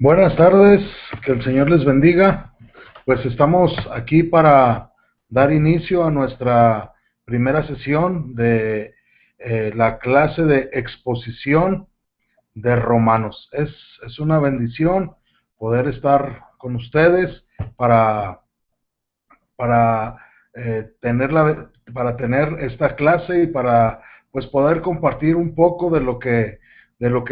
Buenas tardes, que el Señor les bendiga. Pues estamos aquí para dar inicio a nuestra primera sesión de la clase de exposición de Romanos. Es una bendición poder estar con ustedes para, para, para tener esta clase y para pues poder compartir un poco de lo que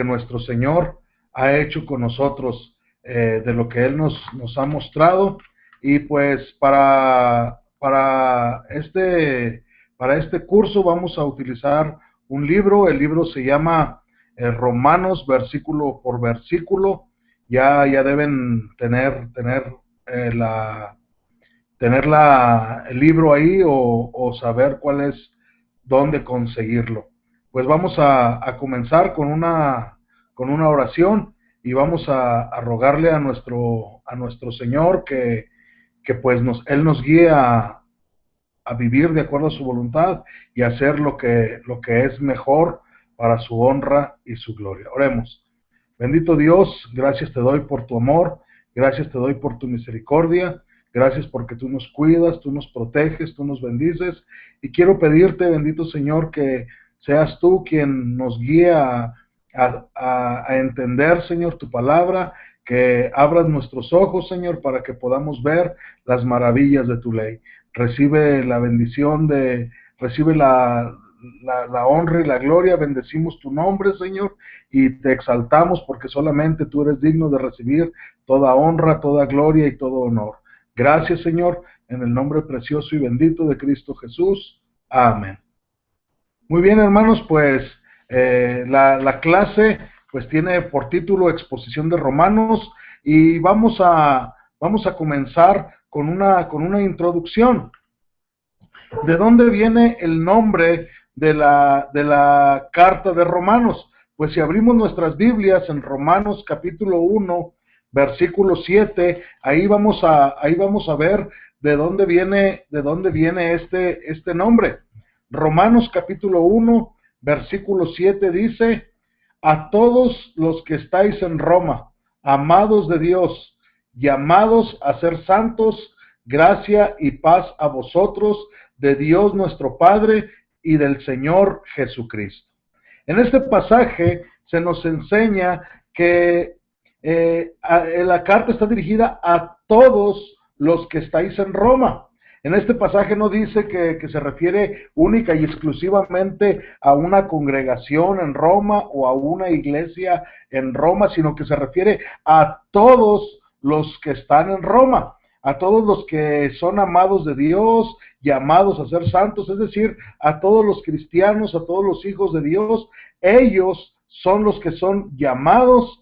nuestro Señor ha hecho con nosotros, de lo que Él nos ha mostrado. Y pues para este curso vamos a utilizar un libro. El libro se llama Romanos, versículo por versículo. Ya deben eh, la, el libro ahí o saber cuál es, dónde conseguirlo. Pues vamos a comenzar con una oración y vamos a rogarle a nuestro Señor que pues Él nos guíe a vivir de acuerdo a su voluntad y hacer lo que es mejor para su honra y su gloria. Oremos. Bendito Dios, gracias te doy por tu amor, gracias te doy por tu misericordia, gracias porque tú nos cuidas, tú nos proteges, tú nos bendices. Y quiero pedirte, bendito Señor, que seas tú quien nos guíe a entender, Señor, tu palabra, que abras nuestros ojos, Señor, para que podamos ver las maravillas de tu ley. Recibe la bendición recibe la honra y la gloria, bendecimos tu nombre, Señor, y te exaltamos porque solamente tú eres digno de recibir toda honra, toda gloria y todo honor. Gracias, Señor, en el nombre precioso y bendito de Cristo Jesús. Amén. Muy bien, hermanos, pues la clase pues tiene por título Exposición de Romanos y vamos a comenzar con una introducción. ¿De dónde viene el nombre de la carta de Romanos? Pues si abrimos nuestras Biblias en Romanos capítulo 1, versículo 7, ahí vamos a ver de dónde viene este nombre. Romanos capítulo 1, versículo 7 dice: a todos los que estáis en Roma, amados de Dios, llamados a ser santos, gracia y paz a vosotros, de Dios nuestro Padre y del Señor Jesucristo. En este pasaje se nos enseña que la carta está dirigida a todos los que estáis en Roma. En este pasaje no dice que se refiere única y exclusivamente a una congregación en Roma o a una iglesia en Roma, sino que se refiere a todos los que están en Roma, a todos los que son amados de Dios, llamados a ser santos, es decir, a todos los cristianos, a todos los hijos de Dios. Ellos son los que son llamados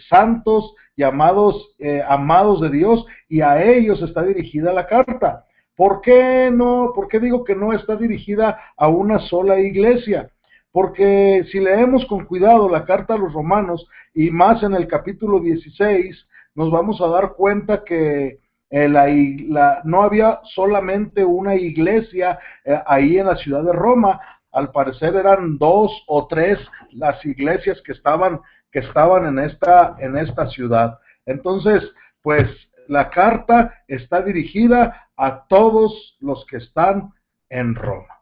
santos, llamados amados de Dios, y a ellos está dirigida la carta. ¿Por qué no? ¿Por qué digo que no está dirigida a una sola iglesia? Porque si leemos con cuidado la carta a los romanos, y más en el capítulo 16, nos vamos a dar cuenta que no había solamente una iglesia ahí en la ciudad de Roma. Al parecer eran dos o tres las iglesias que estaban en esta ciudad. Entonces, pues la carta está dirigida a todos los que están en Roma.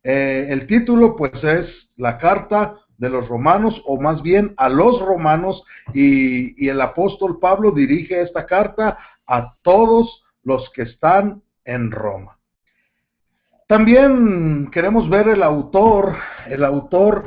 El título pues es la carta de los romanos, o más bien a los romanos, y el apóstol Pablo dirige esta carta a todos los que están en Roma. También queremos ver el autor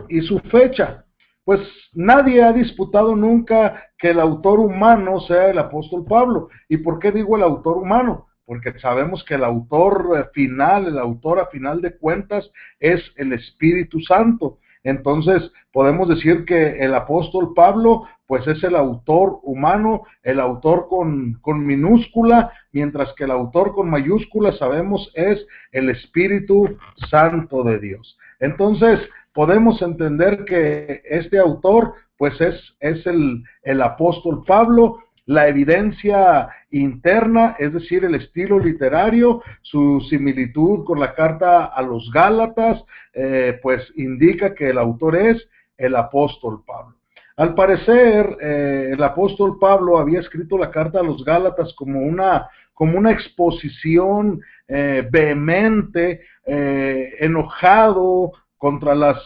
y su fecha. Pues nadie ha disputado nunca que el autor humano sea el apóstol Pablo. ¿Y por qué digo el autor humano? Porque sabemos que el autor final, el autor a final de cuentas, es el Espíritu Santo. Entonces podemos decir que el apóstol Pablo pues es el autor humano, el autor con minúscula, mientras que el autor con mayúscula sabemos es el Espíritu Santo de Dios. Entonces podemos entender que este autor pues es el apóstol Pablo. La evidencia interna, es decir, el estilo literario, su similitud con la carta a los Gálatas, pues indica que el autor es el apóstol Pablo. Al parecer, el apóstol Pablo había escrito la carta a los Gálatas como una exposición vehemente, enojado contra las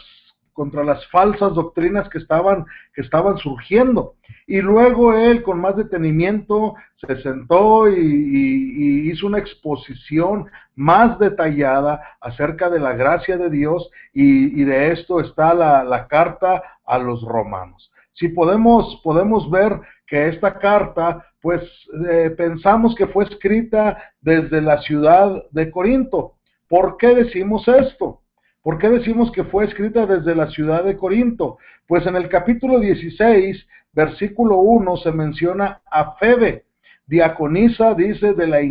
falsas doctrinas que estaban surgiendo. Y luego él, con más detenimiento, se sentó y hizo una exposición más detallada acerca de la gracia de Dios, y de esto está la carta a los romanos. Si podemos ver que esta carta, pues pensamos que fue escrita desde la ciudad de Corinto. ¿Por qué decimos esto? ¿Por qué decimos que fue escrita desde la ciudad de Corinto? Pues en el capítulo 16, versículo 1, se menciona a Febe, diaconisa, dice, de la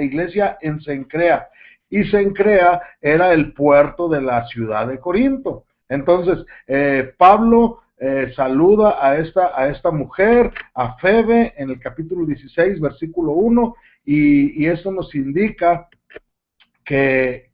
iglesia en Cencrea. Y Cencrea era el puerto de la ciudad de Corinto. Entonces, Pablo saluda a esta mujer, a Febe, en el capítulo 16, versículo 1, y eso nos indica que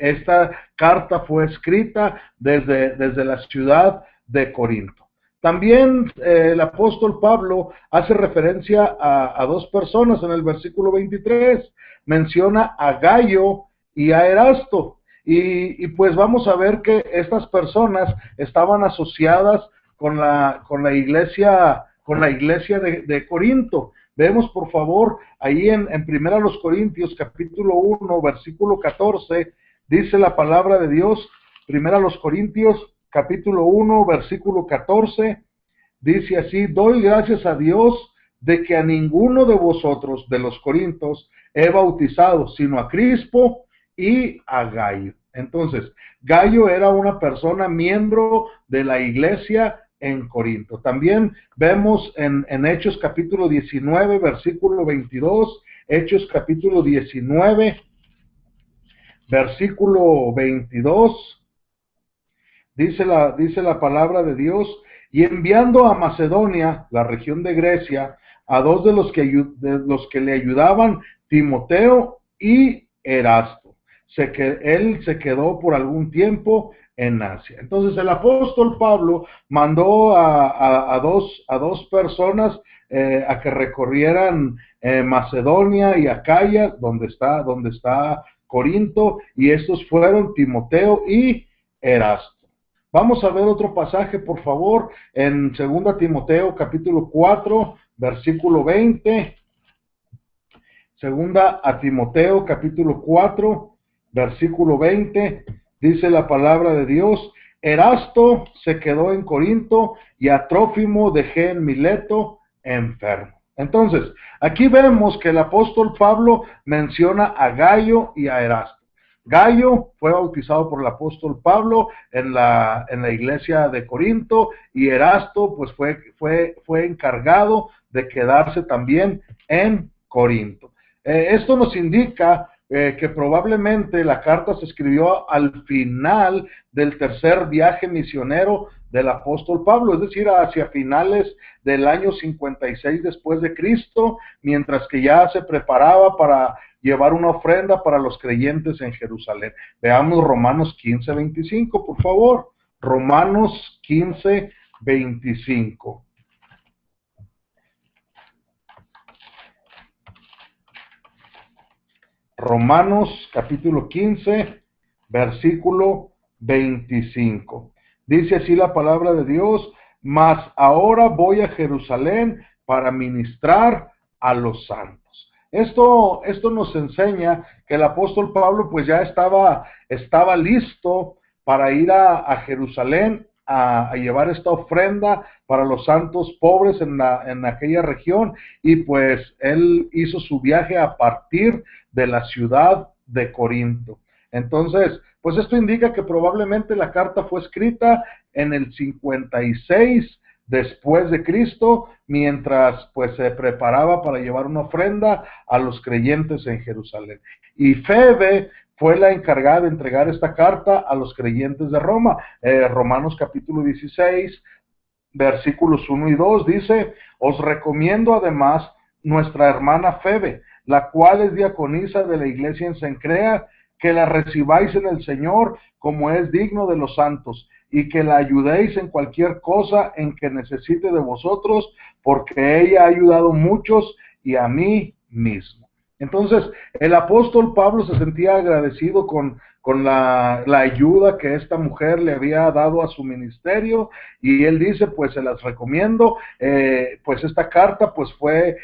esta carta fue escrita desde la ciudad de Corinto. También el apóstol Pablo hace referencia a dos personas en el versículo 23. Menciona a Gayo y a Erasto. Y pues vamos a ver que estas personas estaban asociadas con la iglesia de Corinto. Vemos, por favor, ahí en 1 Corintios, capítulo 1, versículo 14, dice la palabra de Dios. 1 Corintios, capítulo 1, versículo 14, dice así: doy gracias a Dios de que a ninguno de vosotros, de los corintios, he bautizado, sino a Crispo y a Gayo. Entonces, Gayo era una persona miembro de la iglesia en Corinto. También vemos en Hechos capítulo 19, versículo 22, Hechos capítulo 19, versículo 22, dice la palabra de Dios: y enviando a Macedonia, la región de Grecia, a dos de los que le ayudaban, Timoteo y Erasto, él se quedó por algún tiempo en Asia. Entonces el apóstol Pablo mandó a dos personas a que recorrieran Macedonia y Acaya, donde está Corinto, y estos fueron Timoteo y Erasto. Vamos a ver otro pasaje, por favor, en 2 Timoteo capítulo 4, versículo 20. 2 Timoteo capítulo 4, versículo 20, dice la palabra de Dios: Erasto se quedó en Corinto y a Trófimo dejé en Mileto enfermo. Entonces, aquí vemos que el apóstol Pablo menciona a Gayo y a Erasto. Gayo fue bautizado por el apóstol Pablo en la iglesia de Corinto, y Erasto pues fue encargado de quedarse también en Corinto. Esto nos indica que probablemente la carta se escribió al final del tercer viaje misionero del apóstol Pablo, es decir, hacia finales del año 56 después de Cristo, mientras que ya se preparaba para llevar una ofrenda para los creyentes en Jerusalén. Veamos Romanos 15, 25, por favor. Romanos 15, 25. Romanos capítulo 15, versículo 25. Dice así la palabra de Dios: mas ahora voy a Jerusalén para ministrar a los santos. Esto nos enseña que el apóstol Pablo pues ya estaba listo para ir a Jerusalén a llevar esta ofrenda para los santos pobres en aquella región, y pues él hizo su viaje a partir de la ciudad de Corinto. Entonces, pues esto indica que probablemente la carta fue escrita en el 56 después de Cristo, mientras pues se preparaba para llevar una ofrenda a los creyentes en Jerusalén. Y Febe fue la encargada de entregar esta carta a los creyentes de Roma. Romanos capítulo 16, versículos 1 y 2 dice: os recomiendo además nuestra hermana Febe, la cual es diaconisa de la iglesia en Cencrea, que la recibáis en el Señor como es digno de los santos, y que la ayudéis en cualquier cosa en que necesite de vosotros, porque ella ha ayudado a muchos y a mí mismo. Entonces, el apóstol Pablo se sentía agradecido con la ayuda que esta mujer le había dado a su ministerio, y él dice, pues se las recomiendo. Pues esta carta pues fue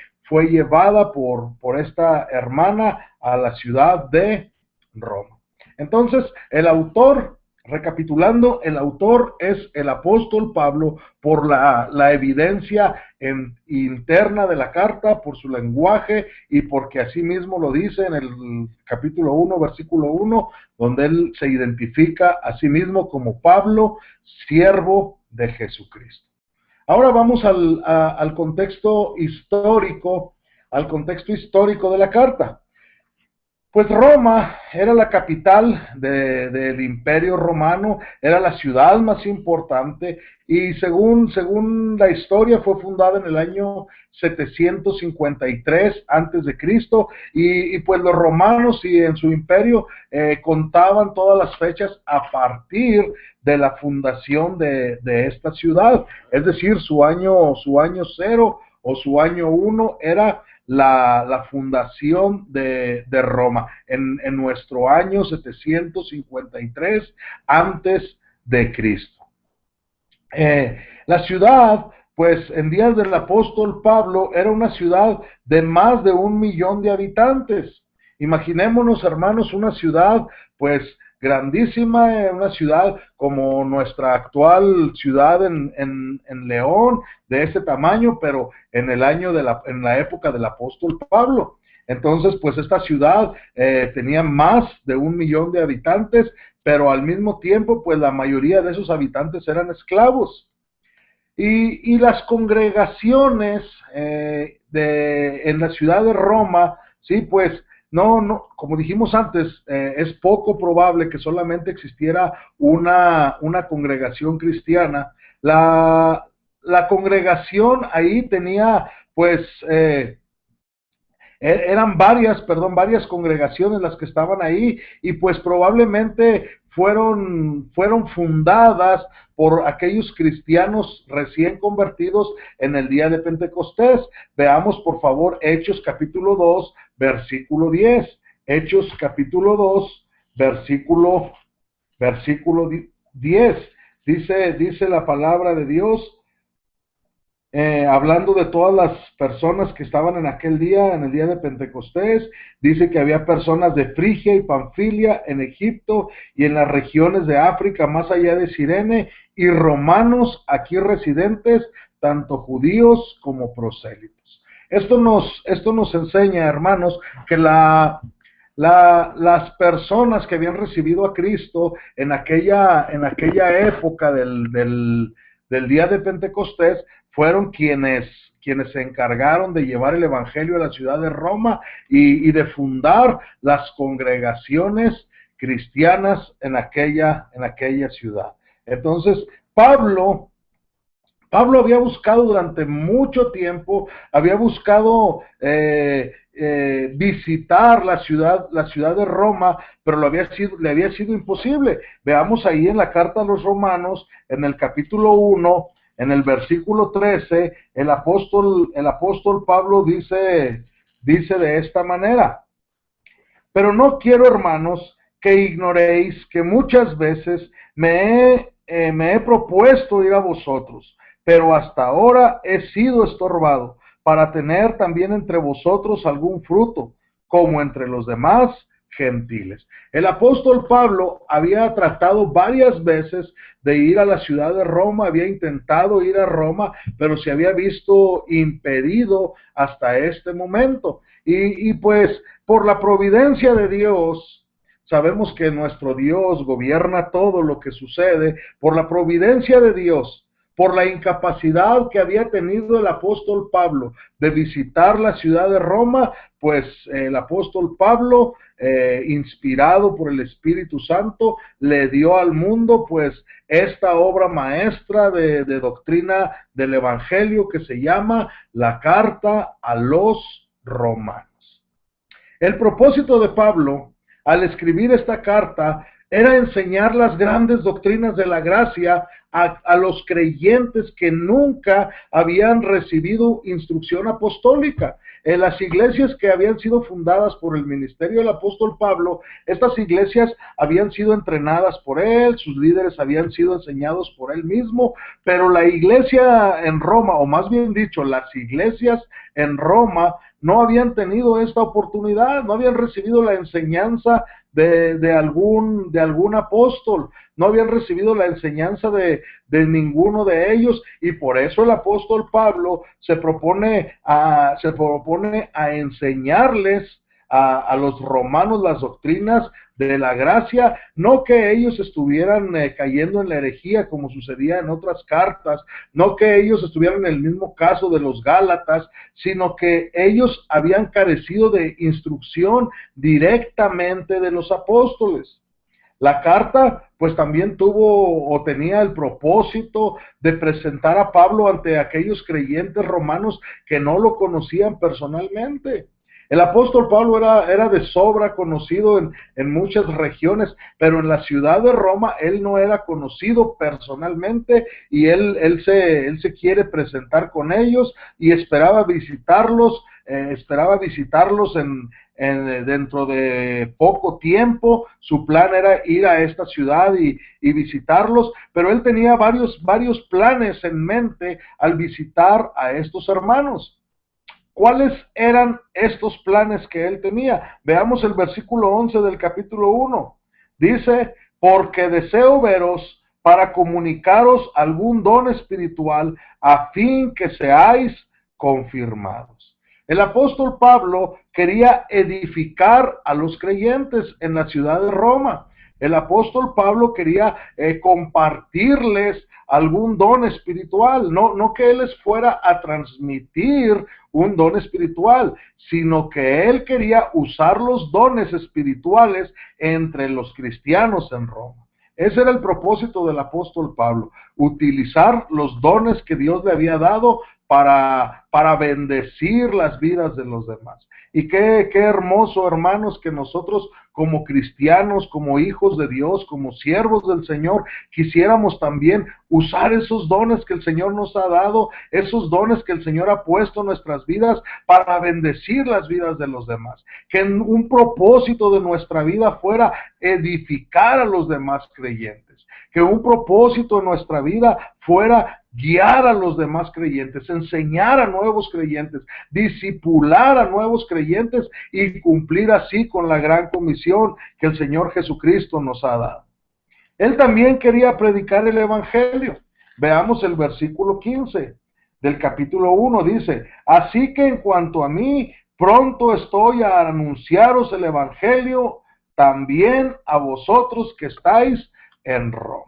llevada por esta hermana a la ciudad de Roma. Entonces, el autor, recapitulando, el autor es el apóstol Pablo por la evidencia interna de la carta, por su lenguaje, y porque así mismo lo dice en el capítulo 1, versículo 1, donde él se identifica a sí mismo como Pablo, siervo de Jesucristo. Ahora vamos al contexto histórico, de la carta. Pues Roma era la capital del Imperio Romano, era la ciudad más importante, y según la historia fue fundada en el año 753 antes de Cristo, y pues los romanos y en su imperio contaban todas las fechas a partir de la fundación de esta ciudad, es decir, su año cero o su año uno era la fundación de Roma en nuestro año 753 antes de Cristo. La ciudad, pues en días del apóstol Pablo, era una ciudad de más de 1 millón de habitantes. Imaginémonos, hermanos, una ciudad pues grandísima, una ciudad como nuestra actual ciudad en León, de ese tamaño, pero en la época del apóstol Pablo. Entonces, pues esta ciudad tenía más de 1 millón de habitantes, pero al mismo tiempo, pues la mayoría de esos habitantes eran esclavos. Y las congregaciones en la ciudad de Roma, sí, pues no, como dijimos antes, es poco probable que solamente existiera una congregación cristiana. La congregación ahí tenía, pues, eran varias congregaciones las que estaban ahí, y pues probablemente fueron fundadas por aquellos cristianos recién convertidos en el día de Pentecostés. Veamos por favor Hechos capítulo 2, versículo 10. Hechos capítulo 2, versículo 10. Dice la palabra de Dios, hablando de todas las personas que estaban en aquel día, en el día de Pentecostés. Dice que había personas de Frigia y Panfilia, en Egipto y en las regiones de África, más allá de Cirene, y romanos aquí residentes, tanto judíos como prosélitos. Esto nos enseña, hermanos, que las personas que habían recibido a Cristo en aquella época del día de Pentecostés fueron quienes se encargaron de llevar el evangelio a la ciudad de Roma y de fundar las congregaciones cristianas en aquella ciudad. Entonces, Pablo había buscado durante mucho tiempo, había buscado visitar la ciudad de Roma, pero le había sido imposible. Veamos ahí en la carta a los Romanos, en el capítulo 1, en el versículo 13, el apóstol Pablo dice de esta manera: pero no quiero, hermanos, que ignoréis que muchas veces me he propuesto ir a vosotros, pero hasta ahora he sido estorbado para tener también entre vosotros algún fruto, como entre los demás gentiles. El apóstol Pablo había tratado varias veces de ir a la ciudad de Roma, había intentado ir a Roma, pero se había visto impedido hasta este momento. Y pues por la providencia de Dios, sabemos que nuestro Dios gobierna todo lo que sucede. Por la providencia de Dios, por la incapacidad que había tenido el apóstol Pablo de visitar la ciudad de Roma, pues el apóstol Pablo, inspirado por el Espíritu Santo, le dio al mundo pues esta obra maestra de doctrina del Evangelio que se llama la Carta a los Romanos. El propósito de Pablo al escribir esta carta era enseñar las grandes doctrinas de la gracia a los creyentes que nunca habían recibido instrucción apostólica. En las iglesias que habían sido fundadas por el ministerio del apóstol Pablo, estas iglesias habían sido entrenadas por él, sus líderes habían sido enseñados por él mismo, pero la iglesia en Roma, o más bien dicho, las iglesias en Roma, no habían tenido esta oportunidad, no habían recibido la enseñanza de algún apóstol, no habían recibido la enseñanza de ninguno de ellos, y por eso el apóstol Pablo se propone a enseñarles a los romanos las doctrinas de la gracia, no que ellos estuvieran cayendo en la herejía como sucedía en otras cartas, no que ellos estuvieran en el mismo caso de los Gálatas, sino que ellos habían carecido de instrucción directamente de los apóstoles. La carta pues también tuvo o tenía el propósito de presentar a Pablo ante aquellos creyentes romanos que no lo conocían personalmente. El apóstol Pablo era de sobra conocido en muchas regiones, pero en la ciudad de Roma él no era conocido personalmente, y él se quiere presentar con ellos y esperaba visitarlos dentro de poco tiempo. Su plan era ir a esta ciudad y visitarlos, pero él tenía varios planes en mente al visitar a estos hermanos. ¿Cuáles eran estos planes que él tenía? Veamos el versículo 11 del capítulo 1. Dice: porque deseo veros para comunicaros algún don espiritual, a fin que seáis confirmados. El apóstol Pablo quería edificar a los creyentes en la ciudad de Roma. El apóstol Pablo quería compartirles algún don espiritual, no que él les fuera a transmitir un don espiritual, sino que él quería usar los dones espirituales entre los cristianos en Roma. Ese era el propósito del apóstol Pablo, utilizar los dones que Dios le había dado para bendecir las vidas de los demás. Y qué hermoso, hermanos, que nosotros como cristianos, como hijos de Dios, como siervos del Señor, quisiéramos también usar esos dones que el Señor nos ha dado, esos dones que el Señor ha puesto en nuestras vidas para bendecir las vidas de los demás. Que un propósito de nuestra vida fuera edificar a los demás creyentes. Que un propósito de nuestra vida fuera guiar a los demás creyentes, enseñar a nuevos creyentes, discipular a nuevos creyentes y cumplir así con la gran comisión que el Señor Jesucristo nos ha dado. Él también quería predicar el evangelio. Veamos el versículo 15 del capítulo 1, dice: así que en cuanto a mí, pronto estoy a anunciaros el evangelio también a vosotros que estáis en Roma.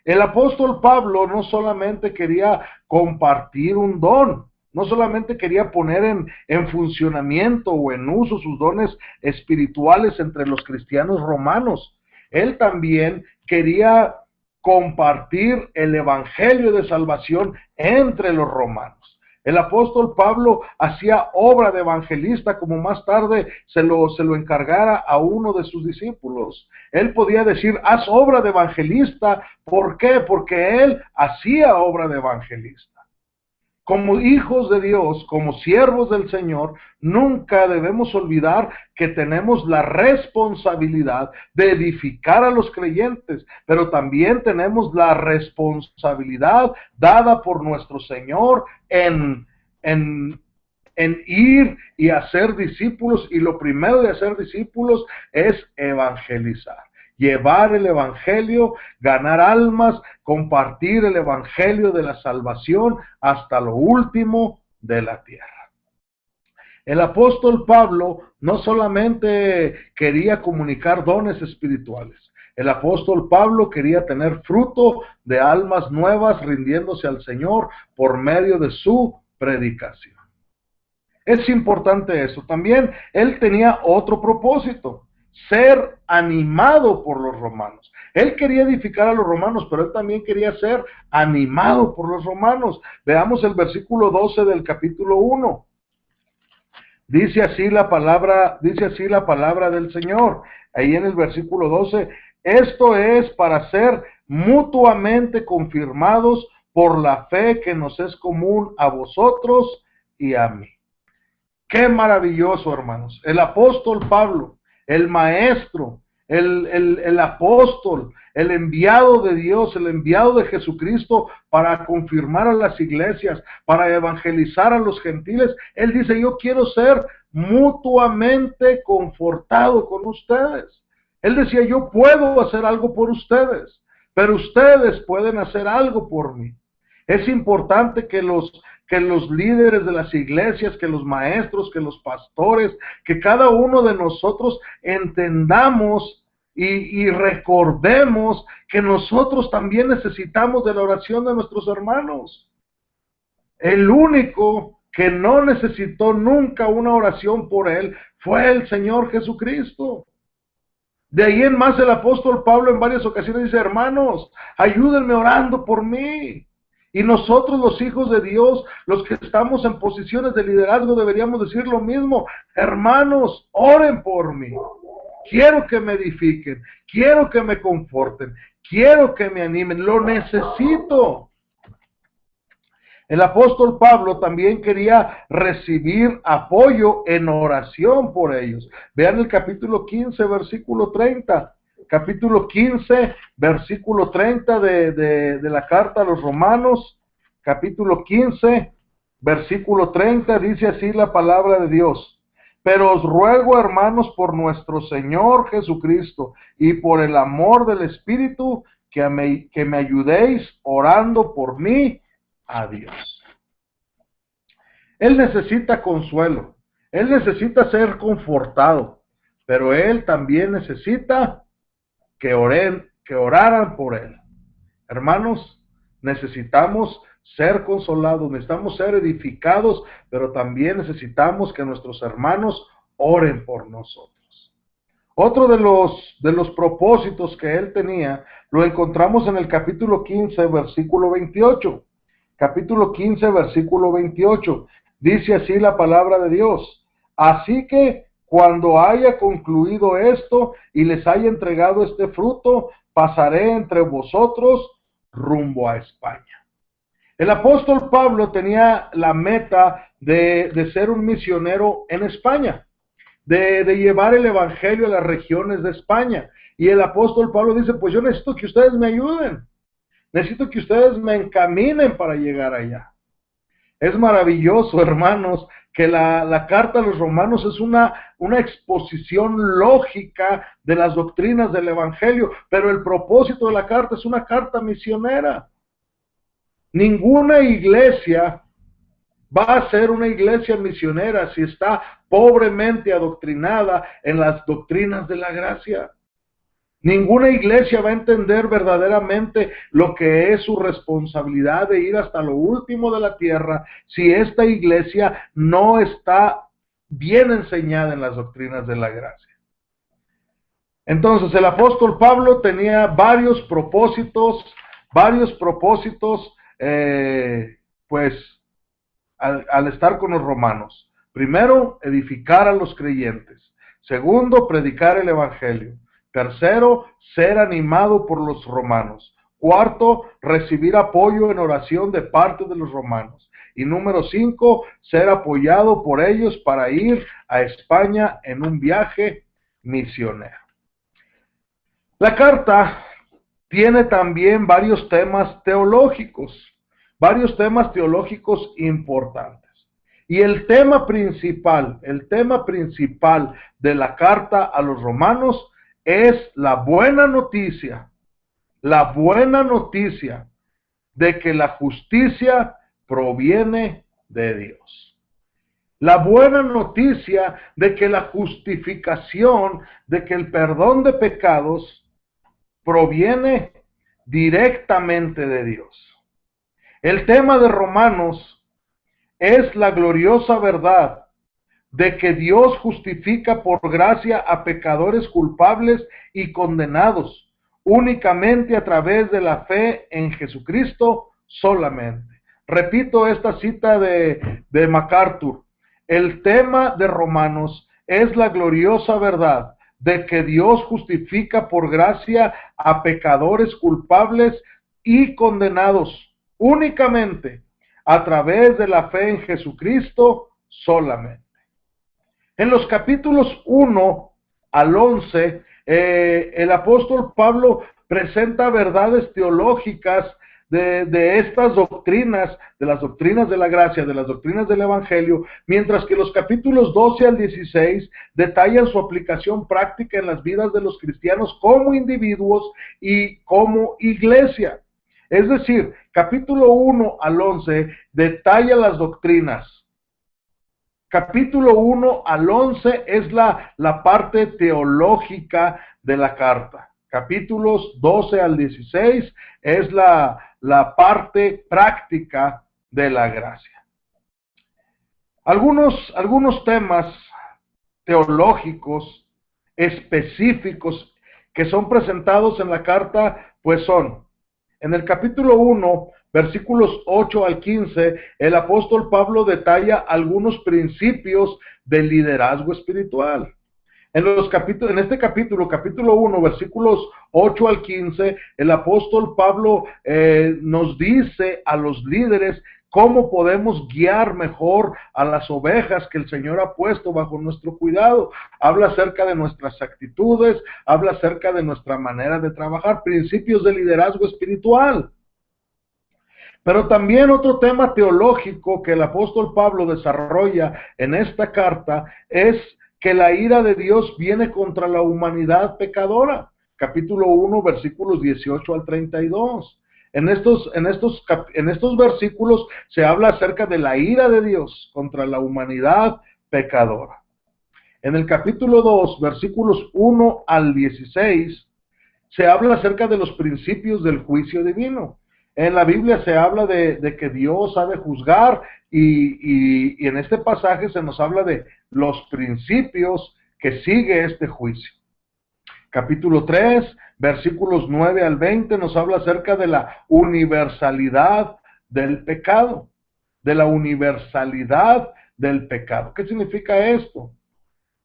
El apóstol Pablo no solamente quería compartir un don, no solamente quería poner en funcionamiento o en uso sus dones espirituales entre los cristianos romanos. Él también quería compartir el evangelio de salvación entre los romanos. El apóstol Pablo hacía obra de evangelista, como más tarde se lo encargara a uno de sus discípulos. Él podía decir: haz obra de evangelista. ¿Por qué? Porque él hacía obra de evangelista. Como hijos de Dios, como siervos del Señor, nunca debemos olvidar que tenemos la responsabilidad de edificar a los creyentes, pero también tenemos la responsabilidad dada por nuestro Señor en ir y hacer discípulos, y lo primero de hacer discípulos es evangelizar. Llevar el evangelio, ganar almas, compartir el evangelio de la salvación hasta lo último de la tierra. El apóstol Pablo no solamente quería comunicar dones espirituales. El apóstol Pablo quería tener fruto de almas nuevas rindiéndose al Señor por medio de su predicación. Es importante eso. También él tenía otro propósito: ser animado por los romanos. Él quería edificar a los romanos, pero él también quería ser animado por los romanos. Veamos el versículo 12 del capítulo 1. Dice así la palabra del Señor. Ahí en el versículo 12, Esto es para ser mutuamente confirmados por la fe que nos es común a vosotros y a mí. Qué maravilloso, hermanos. El apóstol Pablo, el maestro, el apóstol, el enviado de Dios, el enviado de Jesucristo para confirmar a las iglesias, para evangelizar a los gentiles. Él dice, yo quiero ser mutuamente confortado con ustedes. Él decía, yo puedo hacer algo por ustedes, pero ustedes pueden hacer algo por mí. Es importante que los líderes de las iglesias, que los maestros, que los pastores, que cada uno de nosotros entendamos y recordemos que nosotros también necesitamos de la oración de nuestros hermanos. El único que no necesitó nunca una oración por él fue el Señor Jesucristo. De ahí en más el apóstol Pablo en varias ocasiones dice, hermanos, ayúdenme orando por mí. Y nosotros los hijos de Dios, los que estamos en posiciones de liderazgo, deberíamos decir lo mismo. Hermanos, oren por mí. Quiero que me edifiquen, quiero que me conforten, quiero que me animen, lo necesito. El apóstol Pablo también quería recibir apoyo en oración por ellos. Vean el capítulo 15, versículo 30. Capítulo 15, versículo 30 de la carta a los Romanos. Capítulo 15, versículo 30, dice así la palabra de Dios. Pero os ruego, hermanos, por nuestro Señor Jesucristo y por el amor del Espíritu, que me ayudéis orando por mí a Dios. Él necesita consuelo, él necesita ser confortado, pero él también necesita que oraran por él. Hermanos, necesitamos ser consolados, necesitamos ser edificados, pero también necesitamos que nuestros hermanos oren por nosotros. Otro de los propósitos que él tenía, lo encontramos en el capítulo 15, versículo 28. Capítulo 15, versículo 28. Dice así la palabra de Dios. Así que cuando haya concluido esto y les haya entregado este fruto, pasaré entre vosotros rumbo a España. El apóstol Pablo tenía la meta de ser un misionero en España, de llevar el evangelio a las regiones de España. Y el apóstol Pablo dice, pues yo necesito que ustedes me ayuden. Necesito que ustedes me encaminen para llegar allá. Es maravilloso, hermanos, que la carta a los Romanos es una exposición lógica de las doctrinas del Evangelio, pero el propósito de la carta es una carta misionera. Ninguna iglesia va a ser una iglesia misionera si está pobremente adoctrinada en las doctrinas de la gracia. Ninguna iglesia va a entender verdaderamente lo que es su responsabilidad de ir hasta lo último de la tierra si esta iglesia no está bien enseñada en las doctrinas de la gracia. Entonces el apóstol Pablo tenía varios propósitos, pues al estar con los romanos. Primero, edificar a los creyentes. Segundo, predicar el evangelio. Tercero, ser animado por los romanos. Cuarto, recibir apoyo en oración de parte de los romanos. Y número 5, ser apoyado por ellos para ir a España en un viaje misionero. La carta tiene también varios temas teológicos importantes. Y el tema principal de la carta a los romanos es la buena noticia de que la justicia proviene de Dios. La buena noticia de que la justificación, de que el perdón de pecados proviene directamente de Dios. El tema de Romanos es la gloriosa verdad de que Dios justifica por gracia a pecadores culpables y condenados, únicamente a través de la fe en Jesucristo solamente. Repito esta cita de MacArthur. El tema de Romanos es la gloriosa verdad de que Dios justifica por gracia a pecadores culpables y condenados únicamente a través de la fe en Jesucristo solamente. En los capítulos 1 al 11, el apóstol Pablo presenta verdades teológicas de estas doctrinas, de las doctrinas de la gracia, de las doctrinas del Evangelio, mientras que los capítulos 12 al 16 detallan su aplicación práctica en las vidas de los cristianos como individuos y como iglesia. Es decir, capítulo 1 al 11 detalla las doctrinas. Capítulo 1 al 11 es la parte teológica de la carta. Capítulos 12 al 16 es la parte práctica de la gracia. Algunos temas teológicos específicos que son presentados en la carta, pues son, en el capítulo 1, versículos 8 al 15, el apóstol Pablo detalla algunos principios del liderazgo espiritual. En este capítulo 1, versículos 8 al 15, el apóstol Pablo nos dice a los líderes cómo podemos guiar mejor a las ovejas que el Señor ha puesto bajo nuestro cuidado. Habla acerca de nuestras actitudes, habla acerca de nuestra manera de trabajar, principios de liderazgo espiritual. Pero también otro tema teológico que el apóstol Pablo desarrolla en esta carta es que la ira de Dios viene contra la humanidad pecadora. Capítulo 1, versículos 18 al 32. En estos versículos se habla acerca de la ira de Dios contra la humanidad pecadora. En el capítulo 2, versículos 1 al 16, se habla acerca de los principios del juicio divino. En la Biblia se habla de que Dios ha de juzgar y en este pasaje se nos habla de los principios que sigue este juicio. Capítulo 3, versículos 9 al 20 nos habla acerca de la universalidad del pecado. De la universalidad del pecado. ¿Qué significa esto?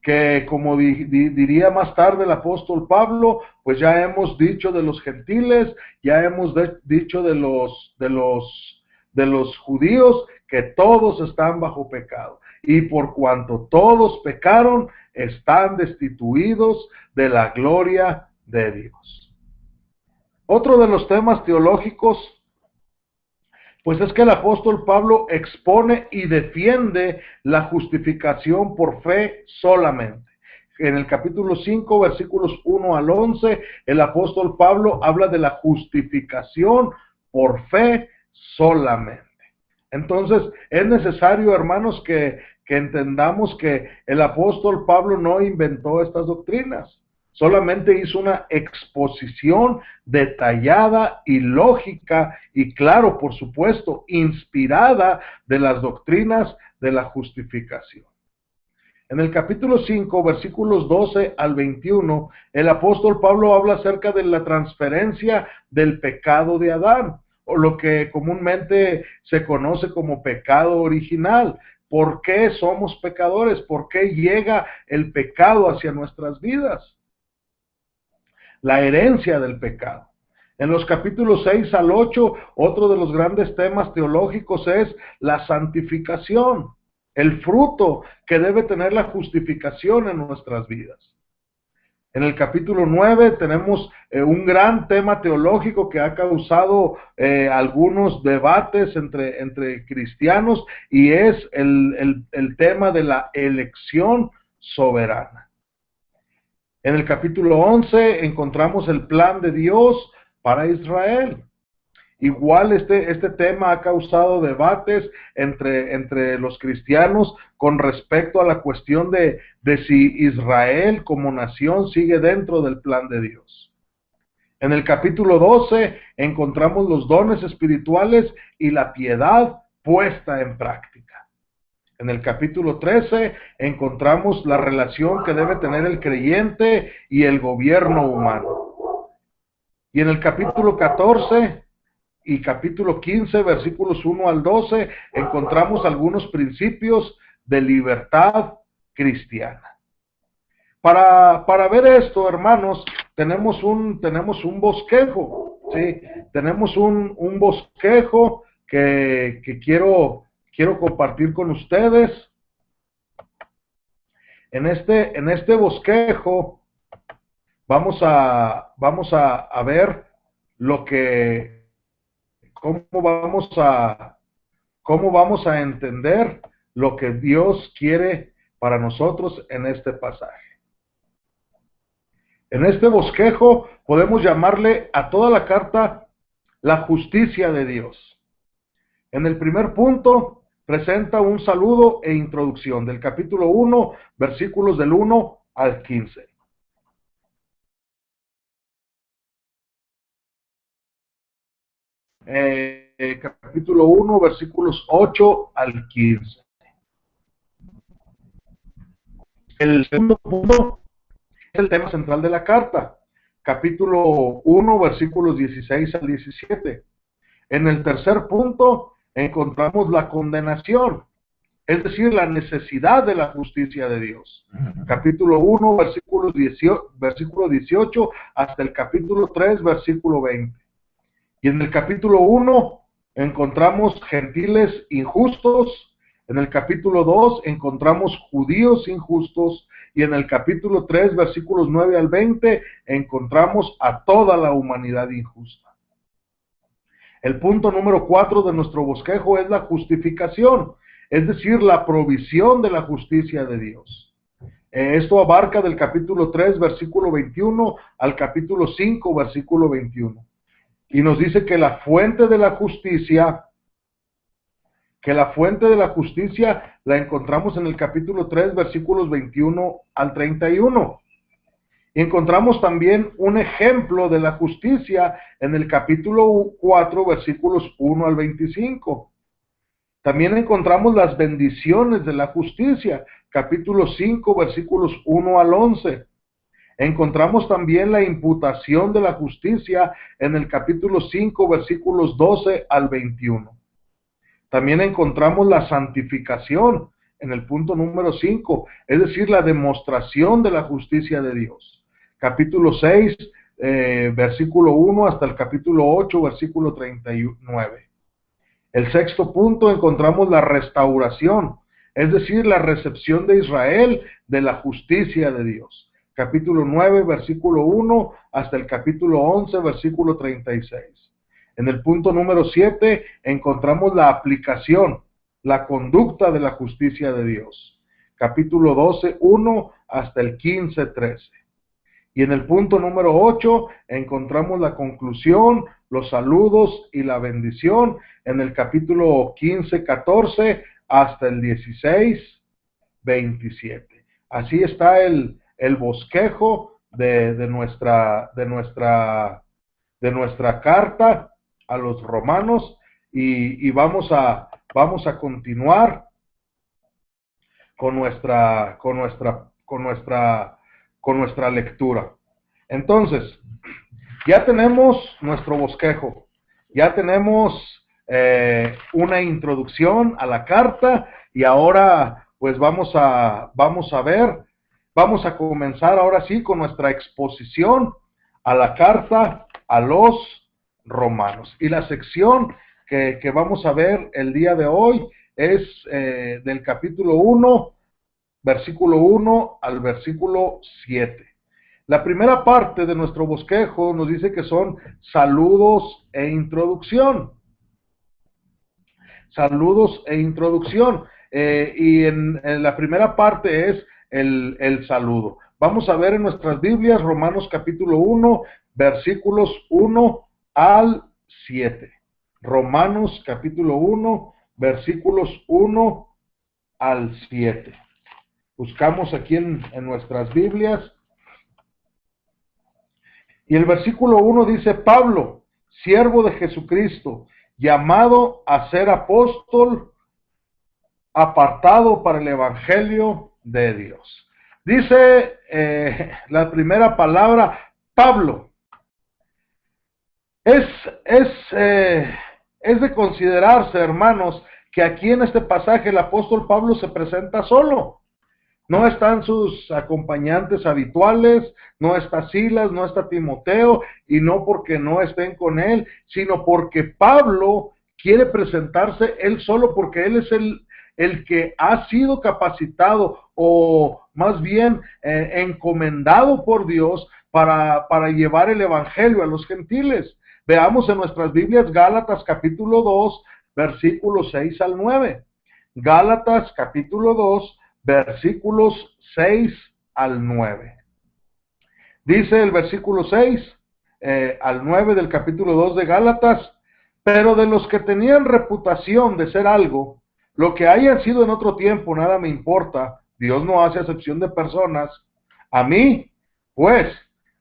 Que como diría más tarde el apóstol Pablo, pues ya hemos dicho de los gentiles, ya hemos dicho de los judíos, que todos están bajo pecado. Y por cuanto todos pecaron, están destituidos de la gloria de Dios. Otro de los temas teológicos, pues es que el apóstol Pablo expone y defiende la justificación por fe solamente. En el capítulo 5, versículos 1 al 11, el apóstol Pablo habla de la justificación por fe solamente. Entonces, es necesario, hermanos, que entendamos que el apóstol Pablo no inventó estas doctrinas. Solamente hizo una exposición detallada y lógica y, claro, por supuesto, inspirada de las doctrinas de la justificación. En el capítulo 5, versículos 12 al 21, el apóstol Pablo habla acerca de la transferencia del pecado de Adán, o lo que comúnmente se conoce como pecado original. ¿Por qué somos pecadores? ¿Por qué llega el pecado hacia nuestras vidas? La herencia del pecado. En los capítulos 6 al 8, otro de los grandes temas teológicos es la santificación, el fruto que debe tener la justificación en nuestras vidas. En el capítulo 9 tenemos un gran tema teológico que ha causado algunos debates entre cristianos, y es el tema de la elección soberana. En el capítulo 11 encontramos el plan de Dios para Israel. Igual este tema ha causado debates entre los cristianos con respecto a la cuestión de si Israel como nación sigue dentro del plan de Dios. En el capítulo 12 encontramos los dones espirituales y la piedad puesta en práctica. En el capítulo 13 encontramos la relación que debe tener el creyente y el gobierno humano. Y en el capítulo 14 y capítulo 15, versículos 1 al 12, encontramos algunos principios de libertad cristiana. Para ver esto, hermanos, tenemos un bosquejo, ¿sí? Tenemos un bosquejo que quiero compartir con ustedes. En este bosquejo vamos a ver lo que, cómo cómo vamos a entender lo que Dios quiere para nosotros en este pasaje. En este bosquejo podemos llamarle a toda la carta la justicia de Dios. En el primer punto presenta un saludo e introducción del capítulo 1, versículos del 1 al 15. Capítulo 1, versículos 8 al 15. El segundo punto es el tema central de la carta. Capítulo 1, versículos 16 al 17. En el tercer punto encontramos la condenación, es decir, la necesidad de la justicia de Dios. Capítulo 1, versículo 18 hasta el capítulo 3, versículo 20. Y en el capítulo 1 encontramos gentiles injustos, en el capítulo 2 encontramos judíos injustos, y en el capítulo 3, versículos 9 al 20, encontramos a toda la humanidad injusta. El punto número 4 de nuestro bosquejo es la justificación, es decir, la provisión de la justicia de Dios. Esto abarca del capítulo 3, versículo 21 al capítulo 5, versículo 21. Y nos dice que la fuente de la justicia, la encontramos en el capítulo 3, versículos 21 al 31. Y encontramos también un ejemplo de la justicia en el capítulo 4, versículos 1 al 25. También encontramos las bendiciones de la justicia, capítulo 5, versículos 1 al 11. Encontramos también la imputación de la justicia en el capítulo 5, versículos 12 al 21. También encontramos la santificación en el punto número 5, es decir, la demostración de la justicia de Dios. Capítulo 6, versículo 1 hasta el capítulo 8, versículo 39. El sexto punto encontramos la restauración, es decir, la recepción de Israel de la justicia de Dios. Capítulo 9, versículo 1 hasta el capítulo 11, versículo 36. En el punto número 7 encontramos la aplicación, la conducta de la justicia de Dios. Capítulo 12, 1 hasta el 15, 13. Y en el punto número 8 encontramos la conclusión, los saludos y la bendición en el capítulo 15, 14 hasta el 16, 27. Así está el bosquejo de nuestra carta a los romanos, y vamos a continuar con nuestra lectura. Entonces, ya tenemos nuestro bosquejo, ya tenemos una introducción a la carta, y ahora pues vamos a comenzar ahora sí con nuestra exposición a la carta a los romanos. Y la sección que vamos a ver el día de hoy es del capítulo 1, versículo 1 al versículo 7. La primera parte de nuestro bosquejo nos dice que son saludos e introducción. Saludos e introducción. Y en la primera parte es el saludo. Vamos a ver en nuestras Biblias Romanos capítulo 1, versículos 1 al 7. Romanos capítulo 1, versículos 1 al 7. Buscamos aquí en nuestras Biblias. Y el versículo 1 dice: Pablo, siervo de Jesucristo, llamado a ser apóstol, apartado para el evangelio de Dios. Dice la primera palabra, Pablo. Es de considerarse, hermanos, que aquí en este pasaje el apóstol Pablo se presenta solo. No están sus acompañantes habituales, no está Silas, no está Timoteo, y no porque no estén con él, sino porque Pablo quiere presentarse él solo, porque él es el que ha sido capacitado, o más bien encomendado por Dios para llevar el evangelio a los gentiles. Veamos en nuestras Biblias Gálatas capítulo 2, versículos 6 al 9. Gálatas capítulo 2, versículos 6 al 9. Dice el versículo 6 al 9 del capítulo 2 de Gálatas: pero de los que tenían reputación de ser algo, lo que hayan sido en otro tiempo, nada me importa. Dios no hace acepción de personas. A mí, pues,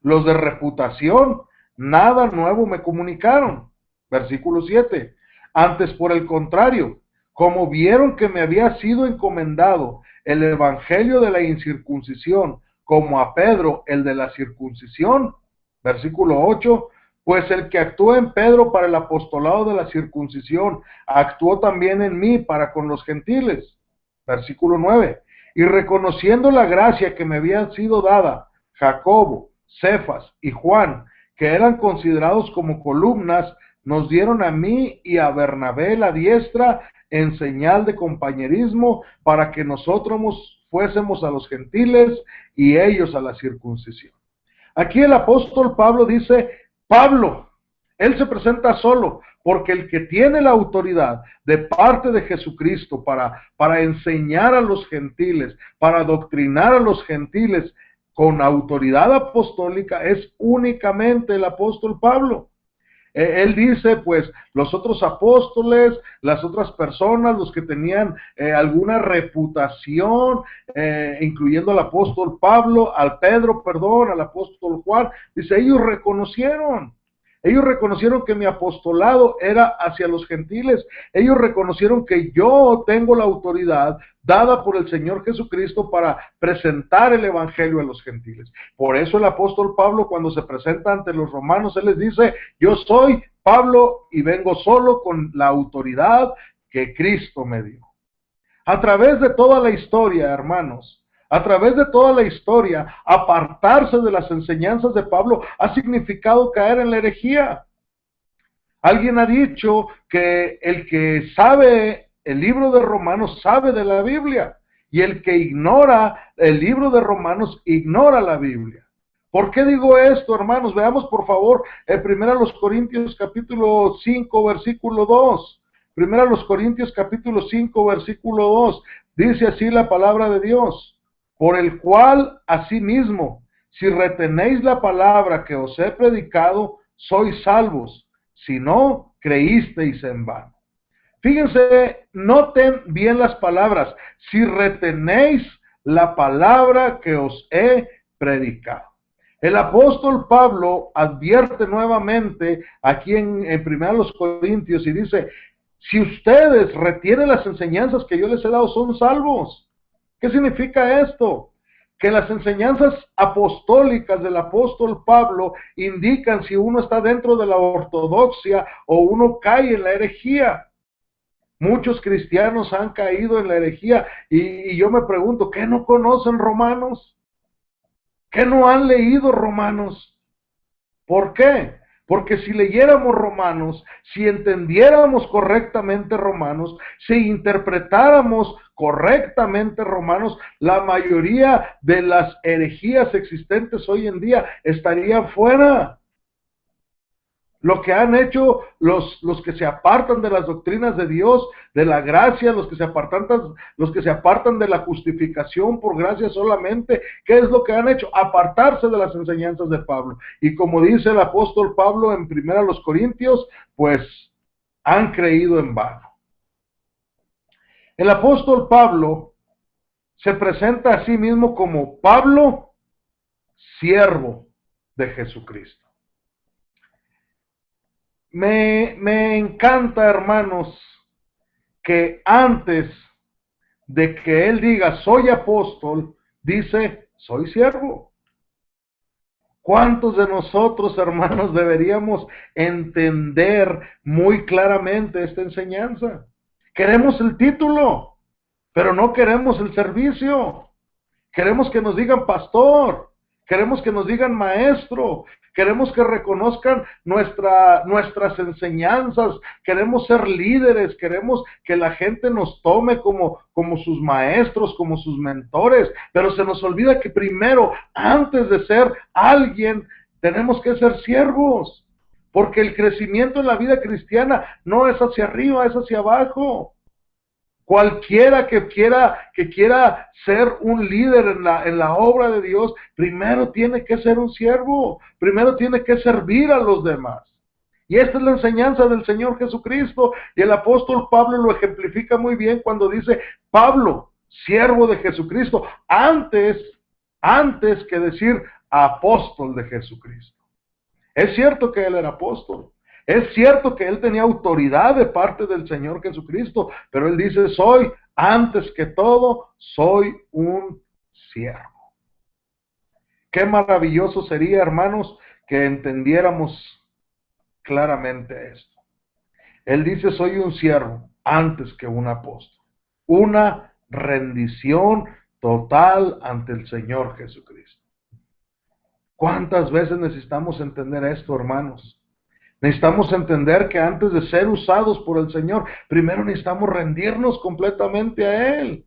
los de reputación, nada nuevo me comunicaron. Versículo 7. Antes, por el contrario, como vieron que me había sido encomendado el evangelio de la incircuncisión, como a Pedro el de la circuncisión. Versículo 8. Pues el que actuó en Pedro para el apostolado de la circuncisión, actuó también en mí para con los gentiles. Versículo 9. Y reconociendo la gracia que me había sido dada, Jacobo, Cefas y Juan, que eran considerados como columnas, nos dieron a mí y a Bernabé la diestra en señal de compañerismo, para que nosotros fuésemos a los gentiles y ellos a la circuncisión. Aquí el apóstol Pablo dice: Pablo, él se presenta solo, porque el que tiene la autoridad de parte de Jesucristo para enseñar a los gentiles, para adoctrinar a los gentiles con autoridad apostólica, es únicamente el apóstol Pablo. Él dice, pues, los otros apóstoles, las otras personas, los que tenían alguna reputación, incluyendo al apóstol Pablo, al Pedro, perdón, al apóstol Juan, dice, ellos reconocieron que mi apostolado era hacia los gentiles. Ellos reconocieron que yo tengo la autoridad dada por el Señor Jesucristo para presentar el evangelio a los gentiles. Por eso el apóstol Pablo, cuando se presenta ante los romanos, él les dice: yo soy Pablo y vengo solo con la autoridad que Cristo me dio. A través de toda la historia, hermanos, a través de toda la historia, apartarse de las enseñanzas de Pablo ha significado caer en la herejía. Alguien ha dicho que el que sabe el libro de Romanos sabe de la Biblia, y el que ignora el libro de Romanos ignora la Biblia. ¿Por qué digo esto, hermanos? Veamos por favor en 1 Corintios capítulo 5, versículo 2. 1 Corintios capítulo 5, versículo 2. Dice así la palabra de Dios: por el cual asimismo, si retenéis la palabra que os he predicado, sois salvos, si no creísteis en vano. Fíjense, noten bien las palabras: si retenéis la palabra que os he predicado. El apóstol Pablo advierte nuevamente aquí en 1 Corintios y dice: si ustedes retienen las enseñanzas que yo les he dado, son salvos. ¿Qué significa esto? Que las enseñanzas apostólicas del apóstol Pablo indican si uno está dentro de la ortodoxia o uno cae en la herejía. Muchos cristianos han caído en la herejía y yo me pregunto, ¿qué no conocen Romanos? ¿Qué no han leído Romanos? ¿Por qué? Porque si leyéramos Romanos, si entendiéramos correctamente Romanos, si interpretáramos correctamente Romanos, la mayoría de las herejías existentes hoy en día estarían fuera. Lo que han hecho los que se apartan de las doctrinas de Dios, de la gracia, los que se apartan de la justificación por gracia solamente, ¿qué es lo que han hecho? Apartarse de las enseñanzas de Pablo. Y como dice el apóstol Pablo en 1 Corintios, pues han creído en vano. El apóstol Pablo se presenta a sí mismo como Pablo, siervo de Jesucristo. Me encanta, hermanos, que antes de que él diga soy apóstol, dice soy siervo. ¿Cuántos de nosotros, hermanos, deberíamos entender muy claramente esta enseñanza? Queremos el título, pero no queremos el servicio. Queremos que nos digan pastor, queremos que nos digan maestro, queremos que reconozcan nuestras enseñanzas, queremos ser líderes, queremos que la gente nos tome como sus maestros, como sus mentores, pero se nos olvida que primero, antes de ser alguien, tenemos que ser siervos, porque el crecimiento en la vida cristiana no es hacia arriba, es hacia abajo. Cualquiera que quiera ser un líder en la obra de Dios, primero tiene que ser un siervo, primero tiene que servir a los demás. Y esta es la enseñanza del Señor Jesucristo. Y el apóstol Pablo lo ejemplifica muy bien cuando dice, Pablo, siervo de Jesucristo, antes que decir apóstol de Jesucristo. Es cierto que él era apóstol. Es cierto que él tenía autoridad de parte del Señor Jesucristo, pero él dice, antes que todo, soy un siervo. Qué maravilloso sería, hermanos, que entendiéramos claramente esto. Él dice, soy un siervo antes que un apóstol. Una rendición total ante el Señor Jesucristo. ¿Cuántas veces necesitamos entender esto, hermanos? Necesitamos entender que antes de ser usados por el Señor, primero necesitamos rendirnos completamente a Él.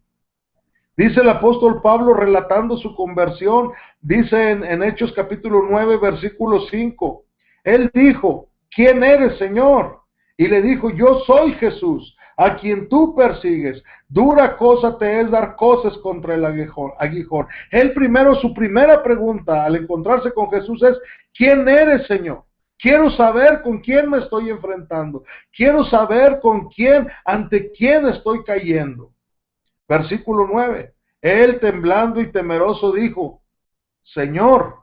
Dice el apóstol Pablo relatando su conversión, dice en Hechos capítulo 9, versículo 5, él dijo, ¿quién eres, Señor? Y le dijo, yo soy Jesús, a quien tú persigues. Dura cosa te es dar cosas contra el aguijón. Él primero, su primera pregunta al encontrarse con Jesús es, ¿quién eres, Señor? Quiero saber con quién me estoy enfrentando. Quiero saber ante quién estoy cayendo. Versículo 9. Él temblando y temeroso dijo, Señor,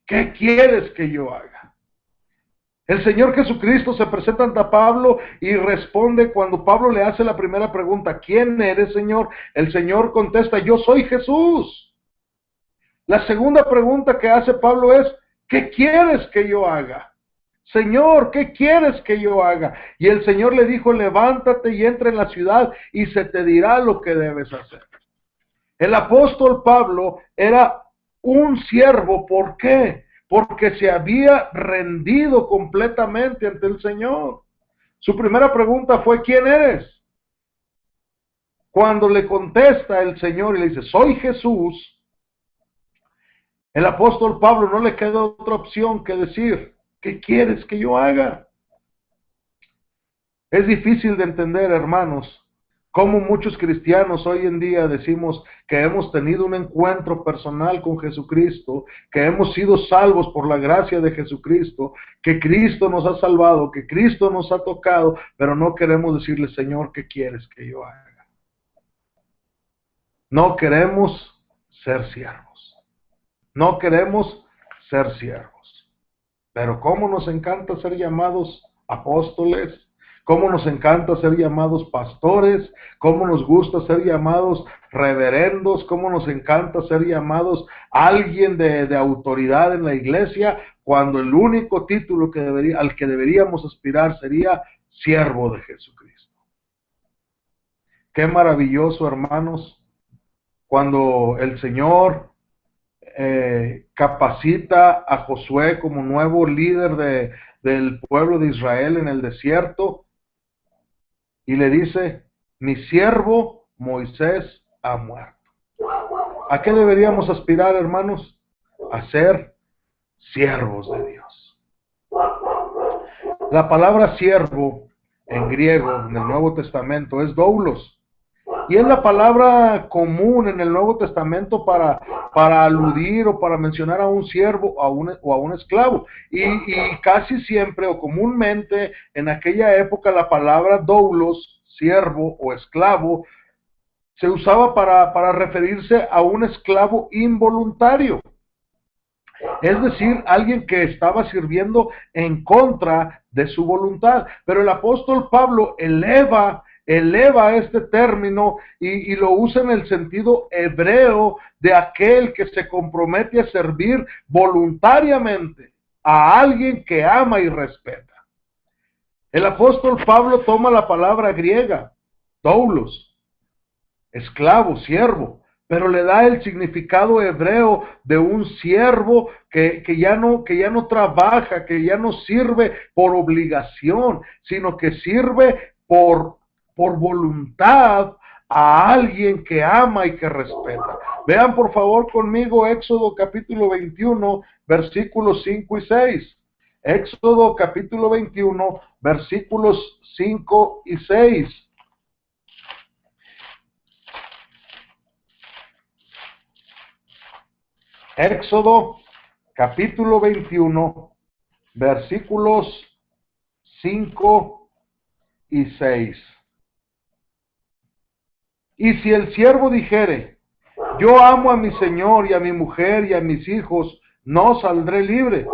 ¿qué quieres que yo haga? El Señor Jesucristo se presenta ante Pablo y responde cuando Pablo le hace la primera pregunta, ¿quién eres, Señor? El Señor contesta, yo soy Jesús. La segunda pregunta que hace Pablo es, ¿qué quieres que yo haga? Señor, ¿qué quieres que yo haga? Y el Señor le dijo, levántate y entra en la ciudad y se te dirá lo que debes hacer. El apóstol Pablo era un siervo, ¿por qué? Porque se había rendido completamente ante el Señor. Su primera pregunta fue, ¿quién eres? Cuando le contesta el Señor y le dice, soy Jesús, el apóstol Pablo no le quedó otra opción que decir, ¿qué quieres que yo haga? Es difícil de entender, hermanos, cómo muchos cristianos hoy en día decimos que hemos tenido un encuentro personal con Jesucristo, que hemos sido salvos por la gracia de Jesucristo, que Cristo nos ha salvado, que Cristo nos ha tocado, pero no queremos decirle, Señor, ¿qué quieres que yo haga? No queremos ser siervos. No queremos ser siervos. Pero cómo nos encanta ser llamados apóstoles, cómo nos encanta ser llamados pastores, cómo nos gusta ser llamados reverendos, cómo nos encanta ser llamados alguien de autoridad en la iglesia, cuando el único título al que deberíamos aspirar sería siervo de Jesucristo. Qué maravilloso, hermanos, cuando el Señor capacita a Josué como nuevo líder del pueblo de Israel en el desierto y le dice, mi siervo Moisés ha muerto. ¿A qué deberíamos aspirar, hermanos? A ser siervos de Dios. La palabra siervo en griego, en el Nuevo Testamento, es doulos. Y es la palabra común en el Nuevo Testamento para aludir o para mencionar a un siervo o a un esclavo. Y casi siempre o comúnmente en aquella época la palabra doulos, siervo o esclavo, se usaba para referirse a un esclavo involuntario. Es decir, alguien que estaba sirviendo en contra de su voluntad. Pero el apóstol Pablo eleva este término y lo usa en el sentido hebreo de aquel que se compromete a servir voluntariamente a alguien que ama y respeta. El apóstol Pablo toma la palabra griega, doulos, esclavo, siervo, pero le da el significado hebreo de un siervo que ya no trabaja, que ya no sirve por obligación, sino que sirve por voluntad a alguien que ama y que respeta. Vean por favor conmigo Éxodo capítulo 21, versículos 5 y 6. Éxodo capítulo 21, versículos 5 y 6. Éxodo capítulo 21, versículos 5 y 6. Y si el siervo dijere, yo amo a mi señor y a mi mujer y a mis hijos, no saldré libre.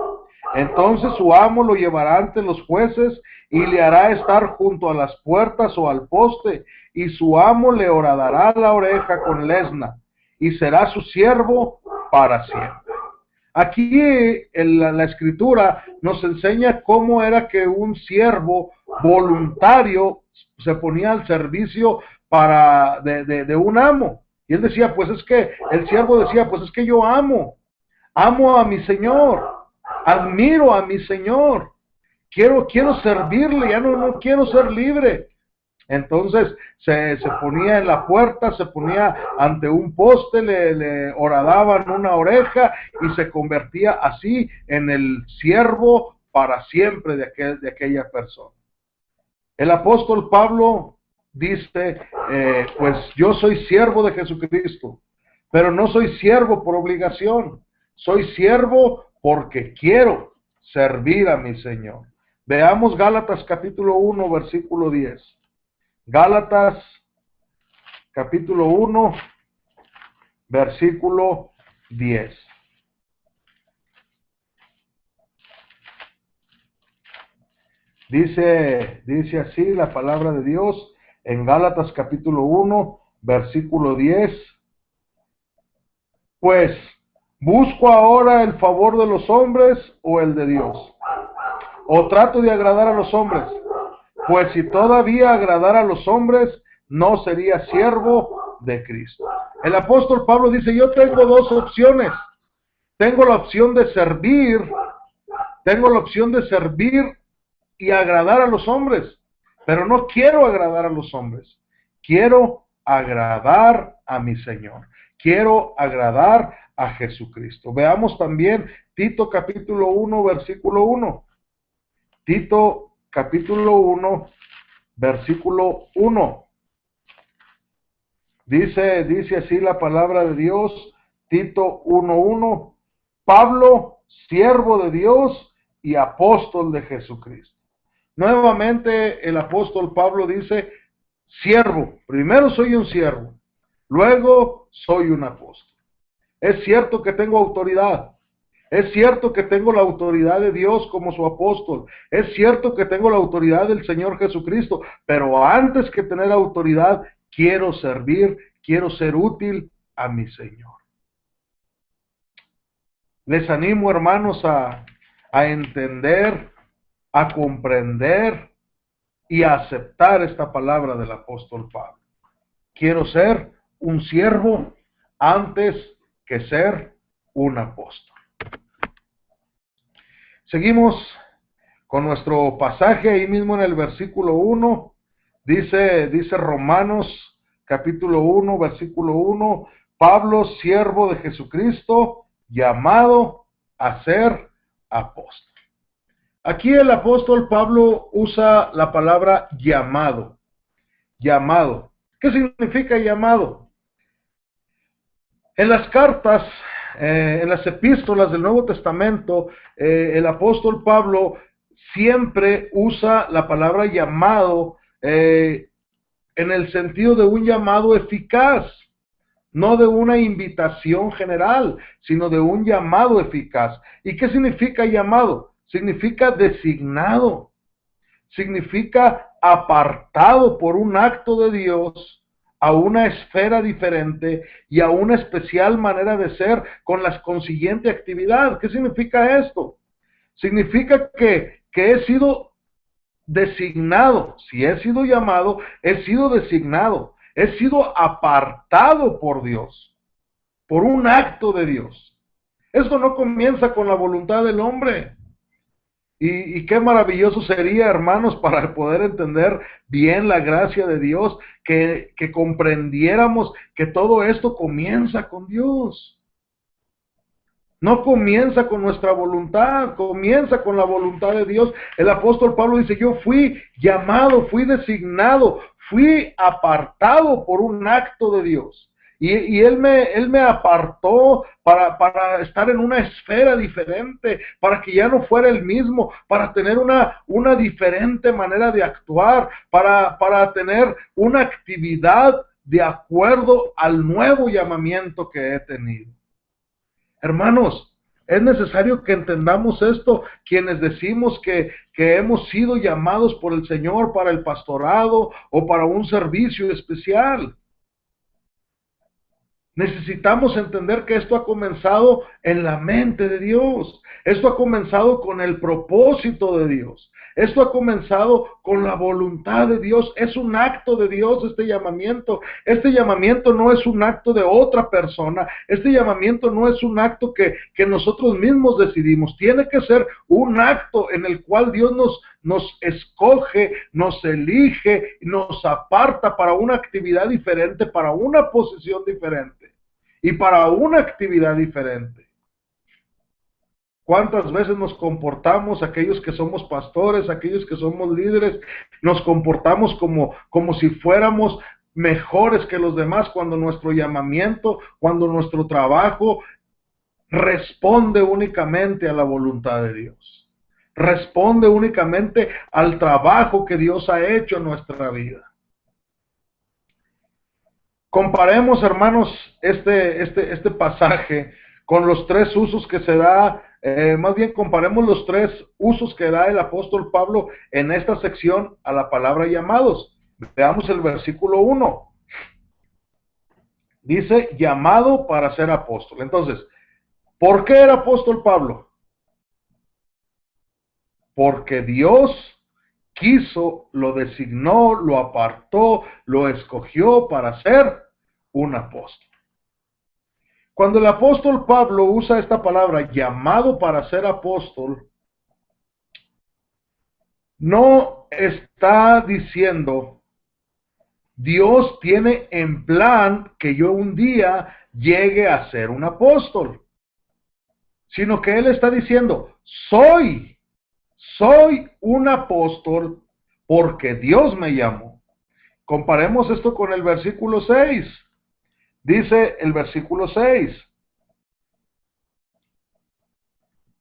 Entonces su amo lo llevará ante los jueces y le hará estar junto a las puertas o al poste, y su amo le horadará la oreja con lesna, y será su siervo para siempre. Aquí la escritura nos enseña cómo era que un siervo voluntario se ponía al servicio de un amo. Y él decía, pues es que, el siervo decía, pues es que yo amo a mi Señor, admiro a mi Señor, quiero servirle, ya no quiero ser libre. Entonces se ponía en la puerta, se ponía ante un poste, le horadaban una oreja y se convertía así en el siervo para siempre de aquella persona. El apóstol Pablo dice, pues yo soy siervo de Jesucristo, pero no soy siervo por obligación, soy siervo porque quiero servir a mi Señor. Veamos Gálatas capítulo 1, versículo 10. Gálatas capítulo 1, versículo 10. Dice así la palabra de Dios en Gálatas capítulo 1, versículo 10. Pues, ¿busco ahora el favor de los hombres o el de Dios? ¿O trato de agradar a los hombres? Pues si todavía agradara a los hombres, no sería siervo de Cristo. El apóstol Pablo dice, yo tengo dos opciones. Tengo la opción de servir y agradar a los hombres, pero no quiero agradar a los hombres. Quiero agradar a mi Señor. Quiero agradar a Jesucristo. Veamos también Tito capítulo 1, versículo 1. Tito capítulo 1, versículo 1. Dice así la palabra de Dios, Tito 1:1. Pablo, siervo de Dios y apóstol de Jesucristo. Nuevamente el apóstol Pablo dice, siervo. Primero soy un siervo, luego soy un apóstol. Es cierto que tengo autoridad. Es cierto que tengo la autoridad de Dios como su apóstol. Es cierto que tengo la autoridad del Señor Jesucristo. Pero antes que tener autoridad, quiero servir, quiero ser útil a mi Señor. Les animo, hermanos, a entender, a comprender y a aceptar esta palabra del apóstol Pablo. Quiero ser un siervo antes que ser un apóstol. Seguimos con nuestro pasaje ahí mismo en el versículo 1. Dice Romanos capítulo 1, versículo 1. Pablo, siervo de Jesucristo, llamado a ser apóstol. Aquí el apóstol Pablo usa la palabra llamado. Llamado. ¿Qué significa llamado? En las cartas, en las epístolas del Nuevo Testamento, el apóstol Pablo siempre usa la palabra llamado en el sentido de un llamado eficaz, no de una invitación general, sino de un llamado eficaz. ¿Y qué significa llamado? Significa designado, significa apartado por un acto de Dios a una esfera diferente y a una especial manera de ser con la consiguiente actividad. ¿Qué significa esto? Significa que he sido designado. Si he sido llamado, he sido designado, he sido apartado por Dios. por un acto de Dios. Esto no comienza con la voluntad del hombre. Y qué maravilloso sería, hermanos, para poder entender bien la gracia de Dios, que comprendiéramos que todo esto comienza con Dios. No comienza con nuestra voluntad, comienza con la voluntad de Dios. El apóstol Pablo dice, yo fui llamado, fui designado, fui apartado por un acto de Dios. Y él me apartó para estar en una esfera diferente, para que ya no fuera el mismo, para tener una diferente manera de actuar, para tener una actividad de acuerdo al nuevo llamamiento que he tenido. Hermanos, es necesario que entendamos esto, quienes decimos que hemos sido llamados por el Señor para el pastorado o para un servicio especial. Necesitamos entender que esto ha comenzado en la mente de Dios. Esto ha comenzado con el propósito de Dios. Esto ha comenzado con la voluntad de Dios. Es un acto de Dios este llamamiento. Este llamamiento no es un acto de otra persona. Este llamamiento no es un acto que nosotros mismos decidimos. Tiene que ser un acto en el cual Dios nos escoge, nos elige, nos aparta para una actividad diferente, para una posición diferente y para una actividad diferente. ¿Cuántas veces nos comportamos, aquellos que somos pastores, aquellos que somos líderes, nos comportamos como si fuéramos mejores que los demás cuando nuestro llamamiento, cuando nuestro trabajo responde únicamente a la voluntad de Dios? Responde únicamente al trabajo que Dios ha hecho en nuestra vida. Comparemos, hermanos, este pasaje con los tres usos que se da, más bien comparemos los tres usos que da el apóstol Pablo en esta sección a la palabra llamados. Veamos el versículo 1. Dice, llamado para ser apóstol. Entonces, ¿por qué era apóstol Pablo? Porque Dios quiso, lo designó, lo apartó, lo escogió para ser un apóstol. Cuando el apóstol Pablo usa esta palabra, llamado para ser apóstol, no está diciendo, Dios tiene en plan que yo un día llegue a ser un apóstol, sino que Él está diciendo, soy un apóstol porque Dios me llamó. Comparemos esto con el versículo 6. Dice el versículo 6,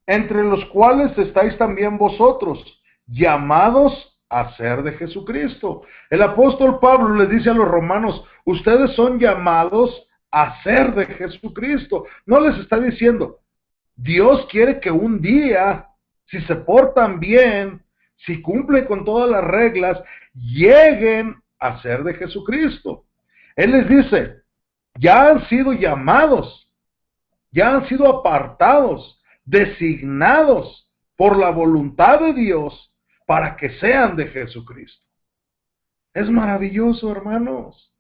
entre los cuales estáis también vosotros, llamados a ser de Jesucristo. El apóstol Pablo les dice a los romanos, ustedes son llamados a ser de Jesucristo. No les está diciendo, Dios quiere que un día, si se portan bien, si cumplen con todas las reglas, lleguen a ser de Jesucristo. Él les dice, ya han sido llamados, ya han sido apartados, designados por la voluntad de Dios para que sean de Jesucristo. Es maravilloso, hermanos.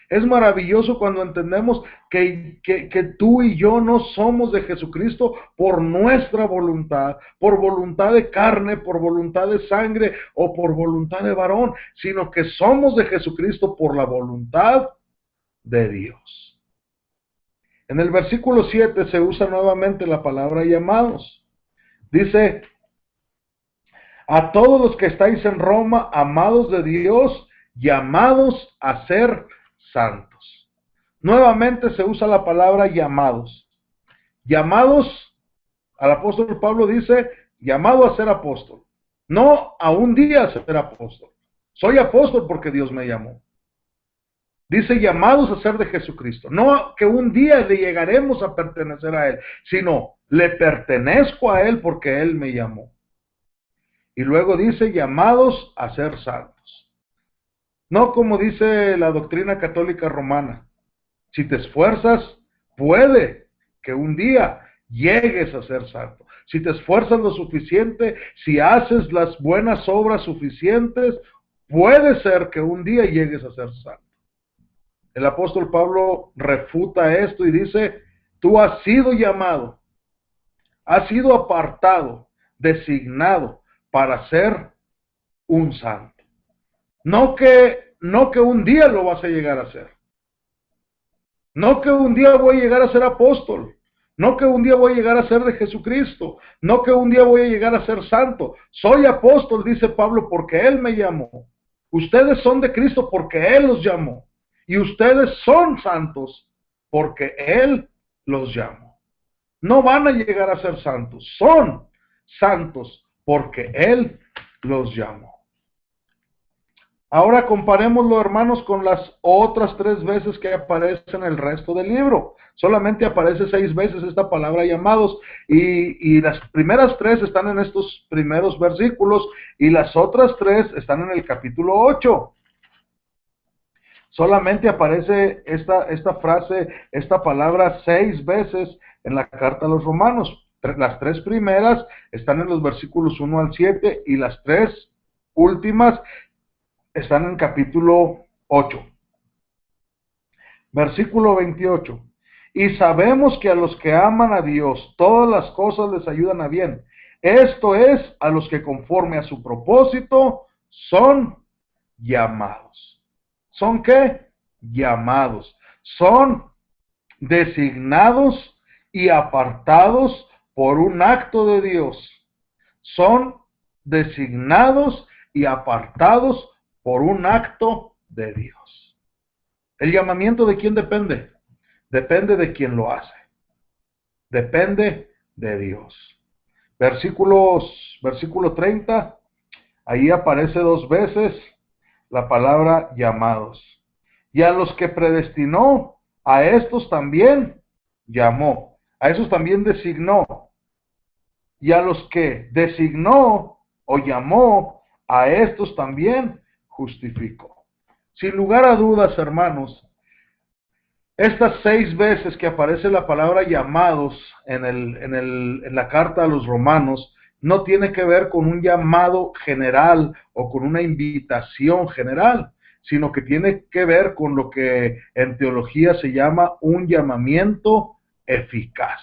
Es maravilloso cuando entendemos que tú y yo no somos de Jesucristo por nuestra voluntad, por voluntad de carne, por voluntad de sangre o por voluntad de varón, sino que somos de Jesucristo por la voluntad de Dios. En el versículo 7 se usa nuevamente la palabra llamados. Dice, a todos los que estáis en Roma, amados de Dios, llamados a ser santos. Nuevamente se usa la palabra llamados. Llamados, al apóstol Pablo dice, llamado a ser apóstol. No a un día a ser apóstol. Soy apóstol porque Dios me llamó. Dice llamados a ser de Jesucristo. No que un día le llegaremos a pertenecer a Él, sino le pertenezco a Él porque Él me llamó. Y luego dice llamados a ser santos. No como dice la doctrina católica romana. Si te esfuerzas, puede que un día llegues a ser santo. Si te esfuerzas lo suficiente, si haces las buenas obras suficientes, puede ser que un día llegues a ser santo. el apóstol Pablo refuta esto y dice, tú has sido llamado, has sido apartado, designado para ser un santo. No que un día lo vas a llegar a ser. No que un día voy a llegar a ser apóstol. No que un día voy a llegar a ser de Jesucristo. No que un día voy a llegar a ser santo. Soy apóstol, dice Pablo, porque Él me llamó. Ustedes son de Cristo porque Él los llamó. Y ustedes son santos porque Él los llamó. No van a llegar a ser santos. Son santos porque Él los llamó. Ahora comparémoslo, hermanos, con las otras 3 veces que aparece en el resto del libro. Solamente aparece 6 veces esta palabra llamados y las primeras 3 están en estos primeros versículos y las otras 3 están en el capítulo 8. Solamente aparece esta frase, esta palabra 6 veces en la carta a los romanos. Las 3 primeras están en los versículos 1 al 7 y las 3 últimas están en capítulo 8. Versículo 28. Y sabemos que a los que aman a Dios, todas las cosas les ayudan a bien. Esto es, a los que conforme a su propósito son llamados. ¿Son qué? Llamados. Son designados y apartados por un acto de Dios. Son designados y apartados por un acto de Dios. ¿El llamamiento de quién depende? Depende de quien lo hace. Depende de Dios. Versículo 30, ahí aparece 2 veces la palabra llamados. Y a los que predestinó, a estos también llamó. A esos también designó. Y a los que designó o llamó, a estos también justificó. Sin lugar a dudas, hermanos, estas 6 veces que aparece la palabra llamados en la carta a los romanos, no tiene que ver con un llamado general o con una invitación general, sino que tiene que ver con lo que en teología se llama un llamamiento eficaz.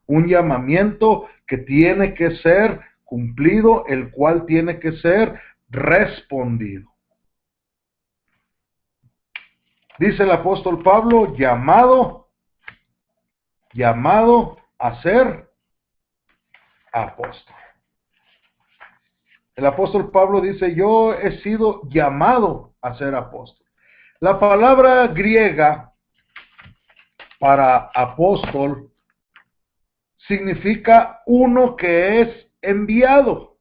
Un llamamiento que tiene que ser cumplido, el cual tiene que ser respondido. Dice el apóstol Pablo, llamado a ser apóstol. El apóstol Pablo dice, yo he sido llamado a ser apóstol. La palabra griega para apóstol significa uno que es enviado,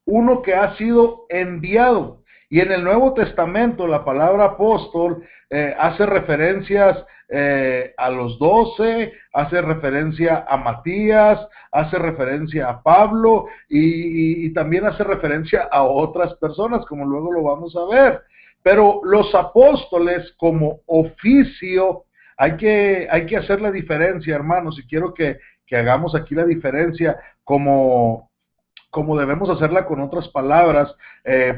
uno que ha sido enviado. Y en el Nuevo Testamento la palabra apóstol hace referencias a los 12, hace referencia a Matías, hace referencia a Pablo y también hace referencia a otras personas, como luego lo vamos a ver. Pero los apóstoles como oficio, hay que hacer la diferencia, hermanos, y quiero que hagamos aquí la diferencia como debemos hacerla con otras palabras,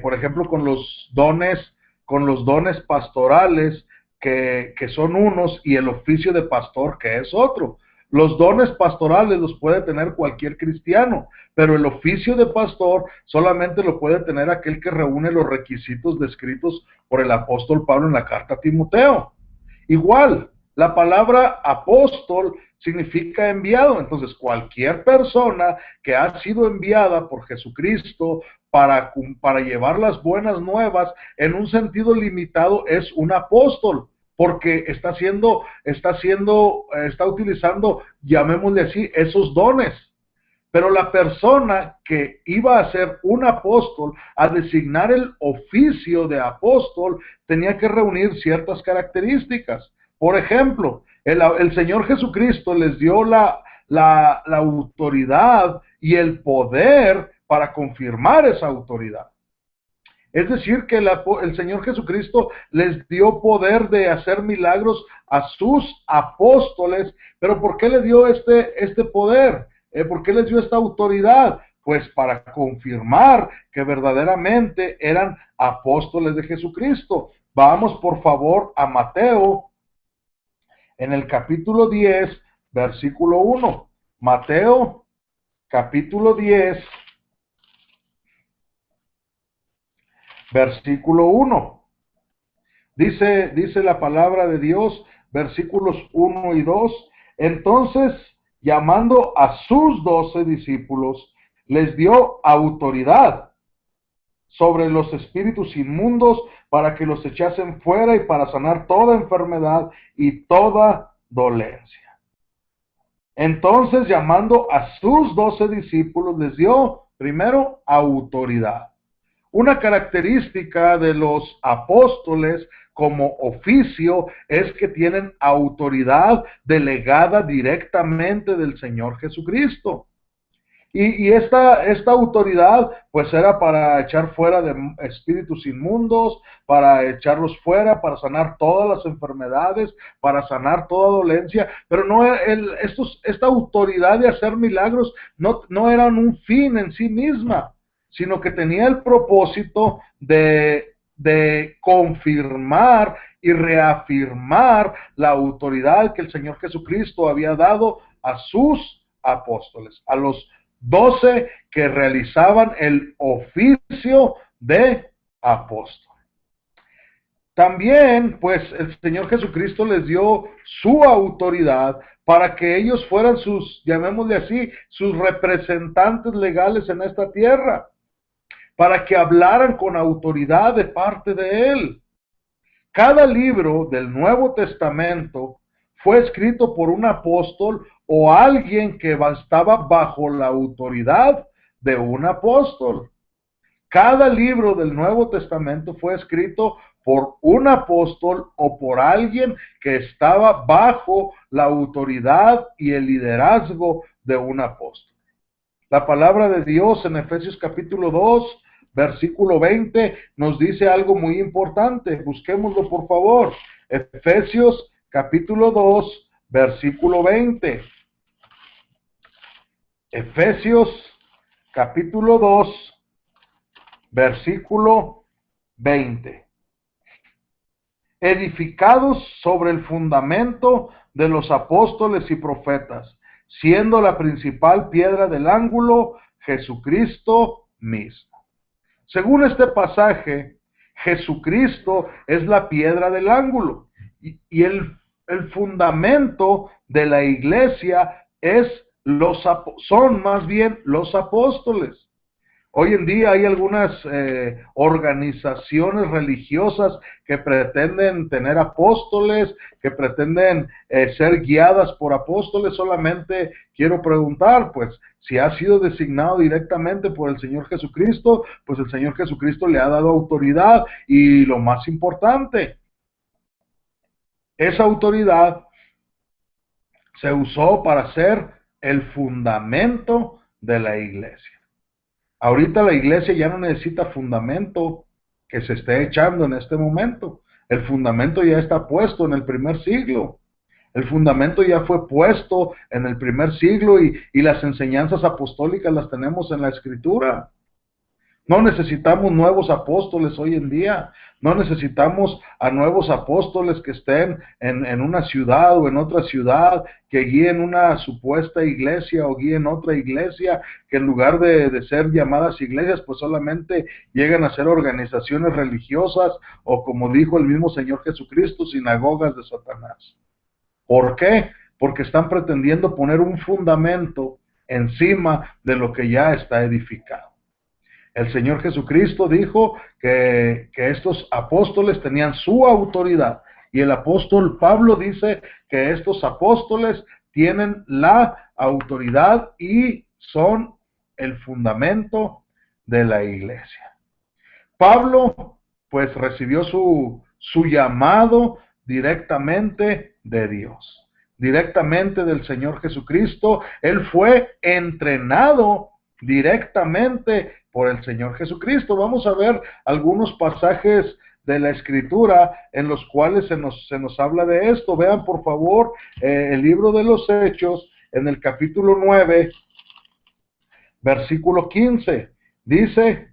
por ejemplo, con los dones pastorales, que son unos, y el oficio de pastor, que es otro. Los dones pastorales los puede tener cualquier cristiano, pero el oficio de pastor solamente lo puede tener aquel que reúne los requisitos descritos por el apóstol Pablo en la carta a Timoteo. Igual, la palabra apóstol significa enviado. Entonces, cualquier persona que ha sido enviada por Jesucristo para llevar las buenas nuevas en un sentido limitado es un apóstol, porque está utilizando, llamémosle así, esos dones. Pero la persona que iba a ser un apóstol, a designar el oficio de apóstol, tenía que reunir ciertas características. Por ejemplo, el Señor Jesucristo les dio la autoridad y el poder para confirmar esa autoridad. Es decir, que el Señor Jesucristo les dio poder de hacer milagros a sus apóstoles. ¿Pero por qué le dio este poder? ¿Por qué les dio esta autoridad? pues para confirmar que verdaderamente eran apóstoles de Jesucristo. Vamos por favor a Mateo, en el capítulo 10, versículo 1. Mateo, capítulo 10, versículo 1. Dice la palabra de Dios, versículos 1 y 2. Entonces, llamando a sus 12 discípulos, les dio autoridad sobre los espíritus inmundos para que los echasen fuera y para sanar toda enfermedad y toda dolencia. Entonces, llamando a sus 12 discípulos, les dio primero autoridad. Una característica de los apóstoles como oficio es que tienen autoridad delegada directamente del Señor Jesucristo. Y esta autoridad pues era para echar fuera de espíritus inmundos, para echarlos fuera, para sanar todas las enfermedades, para sanar toda dolencia, pero no esta autoridad de hacer milagros no eran un fin en sí misma, sino que tenía el propósito de confirmar y reafirmar la autoridad que el Señor Jesucristo había dado a sus apóstoles, a los 12 que realizaban el oficio de apóstol. También, pues, el Señor Jesucristo les dio su autoridad para que ellos fueran sus, llamémosle así, sus representantes legales en esta tierra, para que hablaran con autoridad de parte de Él. Cada libro del Nuevo Testamento fue escrito por un apóstol o alguien que estaba bajo la autoridad de un apóstol. Cada libro del Nuevo Testamento fue escrito por un apóstol o por alguien que estaba bajo la autoridad y el liderazgo de un apóstol. La palabra de Dios en Efesios capítulo 2, versículo 20, nos dice algo muy importante. Busquémoslo, por favor. Efesios capítulo 2, versículo 20. Efesios capítulo 2, versículo 20. Edificados sobre el fundamento de los apóstoles y profetas, siendo la principal piedra del ángulo Jesucristo mismo. Según este pasaje, Jesucristo es la piedra del ángulo y el fundamento de la iglesia son más bien los apóstoles. Hoy en día hay algunas organizaciones religiosas que pretenden tener apóstoles, que pretenden ser guiadas por apóstoles. Solamente quiero preguntar, pues, si ha sido designado directamente por el Señor Jesucristo, pues el Señor Jesucristo le ha dado autoridad y lo más importante, esa autoridad se usó para ser el fundamento de la iglesia. Ahorita la iglesia ya no necesita fundamento que se esté echando en este momento. El fundamento ya está puesto en el primer siglo. El fundamento ya fue puesto en el primer siglo y las enseñanzas apostólicas las tenemos en la Escritura. No necesitamos nuevos apóstoles hoy en día. No necesitamos a nuevos apóstoles que estén en una ciudad o en otra ciudad, que guíen una supuesta iglesia o guíen otra iglesia, que en lugar de ser llamadas iglesias, pues solamente llegan a ser organizaciones religiosas o, como dijo el mismo Señor Jesucristo, sinagogas de Satanás. ¿Por qué? Porque están pretendiendo poner un fundamento encima de lo que ya está edificado. El Señor Jesucristo dijo que estos apóstoles tenían su autoridad. Y el apóstol Pablo dice que estos apóstoles tienen la autoridad y son el fundamento de la iglesia. Pablo, pues, recibió su llamado directamente de Dios, directamente del Señor Jesucristo. Él fue entrenado directamente por el Señor Jesucristo. Vamos a ver algunos pasajes de la Escritura en los cuales se nos habla de esto. Vean por favor el libro de los Hechos en el capítulo 9, versículo 15. Dice,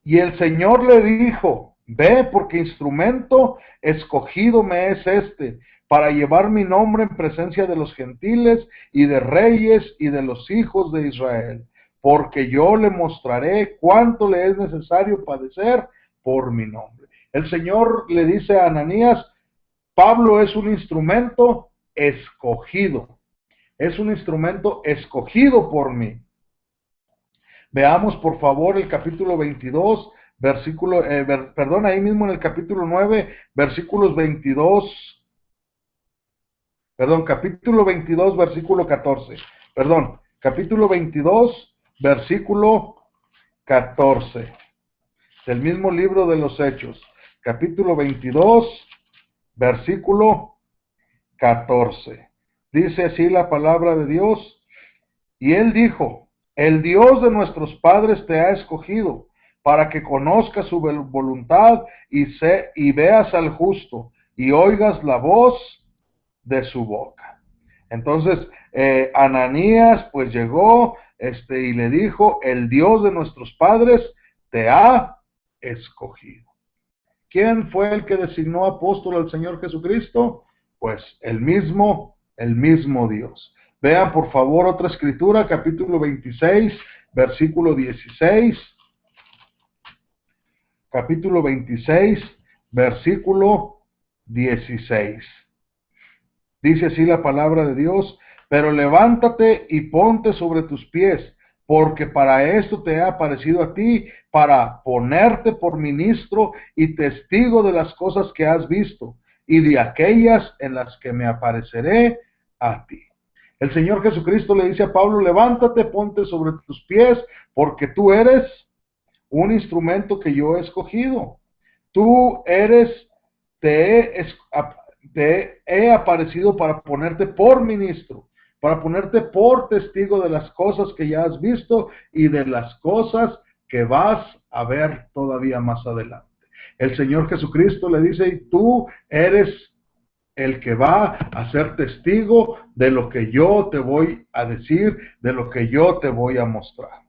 y el Señor le dijo, ve, porque instrumento escogido me es este, para llevar mi nombre en presencia de los gentiles y de reyes y de los hijos de Israel, porque yo le mostraré cuánto le es necesario padecer por mi nombre. El Señor le dice a Ananías, Pablo es un instrumento escogido, es un instrumento escogido por mí. Veamos por favor el capítulo 22, versículo, ahí mismo en el capítulo 9, versículos 22, capítulo 22, versículo 14, capítulo 22, versículo 14, del mismo libro de los Hechos, capítulo 22, versículo 14. Dice así la palabra de Dios, y él dijo, el Dios de nuestros padres te ha escogido para que conozcas su voluntad y veas al justo y oigas la voz de su boca. Entonces, Ananías pues llegó y le dijo, el Dios de nuestros padres te ha escogido. ¿Quién fue el que designó apóstol al Señor Jesucristo? Pues el mismo Dios. Vean por favor otra escritura, capítulo 26, versículo 16. Capítulo 26, versículo 16. Dice así la palabra de Dios, pero levántate y ponte sobre tus pies, porque para esto te ha aparecido a ti, para ponerte por ministro y testigo de las cosas que has visto, y de aquellas en las que me apareceré a ti. El Señor Jesucristo le dice a Pablo, levántate, ponte sobre tus pies, porque tú eres un instrumento que yo he escogido. Tú eres, te he aparecido para ponerte por ministro, para ponerte por testigo de las cosas que ya has visto y de las cosas que vas a ver todavía más adelante. El Señor Jesucristo le dice, y tú eres el que va a ser testigo de lo que yo te voy a decir, de lo que yo te voy a mostrar.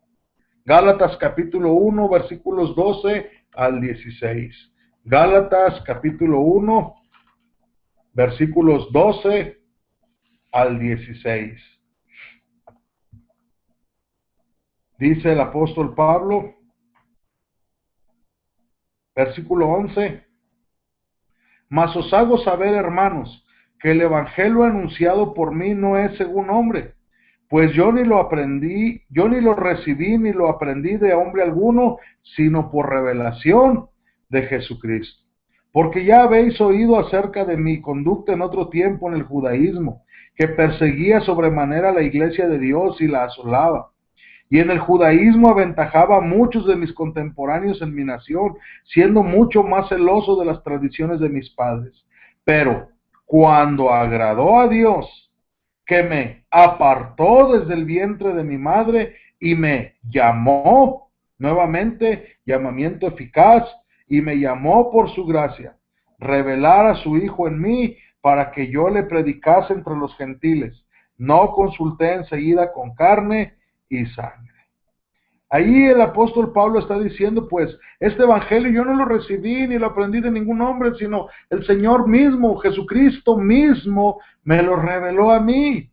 Gálatas capítulo 1, versículos 12 al 16. Gálatas capítulo 1, versículos 12 al 16. Dice el apóstol Pablo, versículo 11, mas os hago saber, hermanos, que el evangelio anunciado por mí no es según hombre, pues yo ni lo recibí, ni lo aprendí de hombre alguno, sino por revelación de Jesucristo. Porque ya habéis oído acerca de mi conducta en otro tiempo en el judaísmo, que perseguía sobremanera la iglesia de Dios y la asolaba. Y en el judaísmo aventajaba a muchos de mis contemporáneos en mi nación, siendo mucho más celoso de las tradiciones de mis padres. Pero cuando agradó a Dios, que me apartó desde el vientre de mi madre y me llamó, nuevamente, llamamiento eficaz, y me llamó por su gracia, revelar a su Hijo en mí para que yo le predicase entre los gentiles. No consulté enseguida con carne y sangre. Ahí el apóstol Pablo está diciendo, pues, este evangelio yo no lo recibí ni lo aprendí de ningún hombre, sino el Señor mismo, Jesucristo mismo, me lo reveló a mí.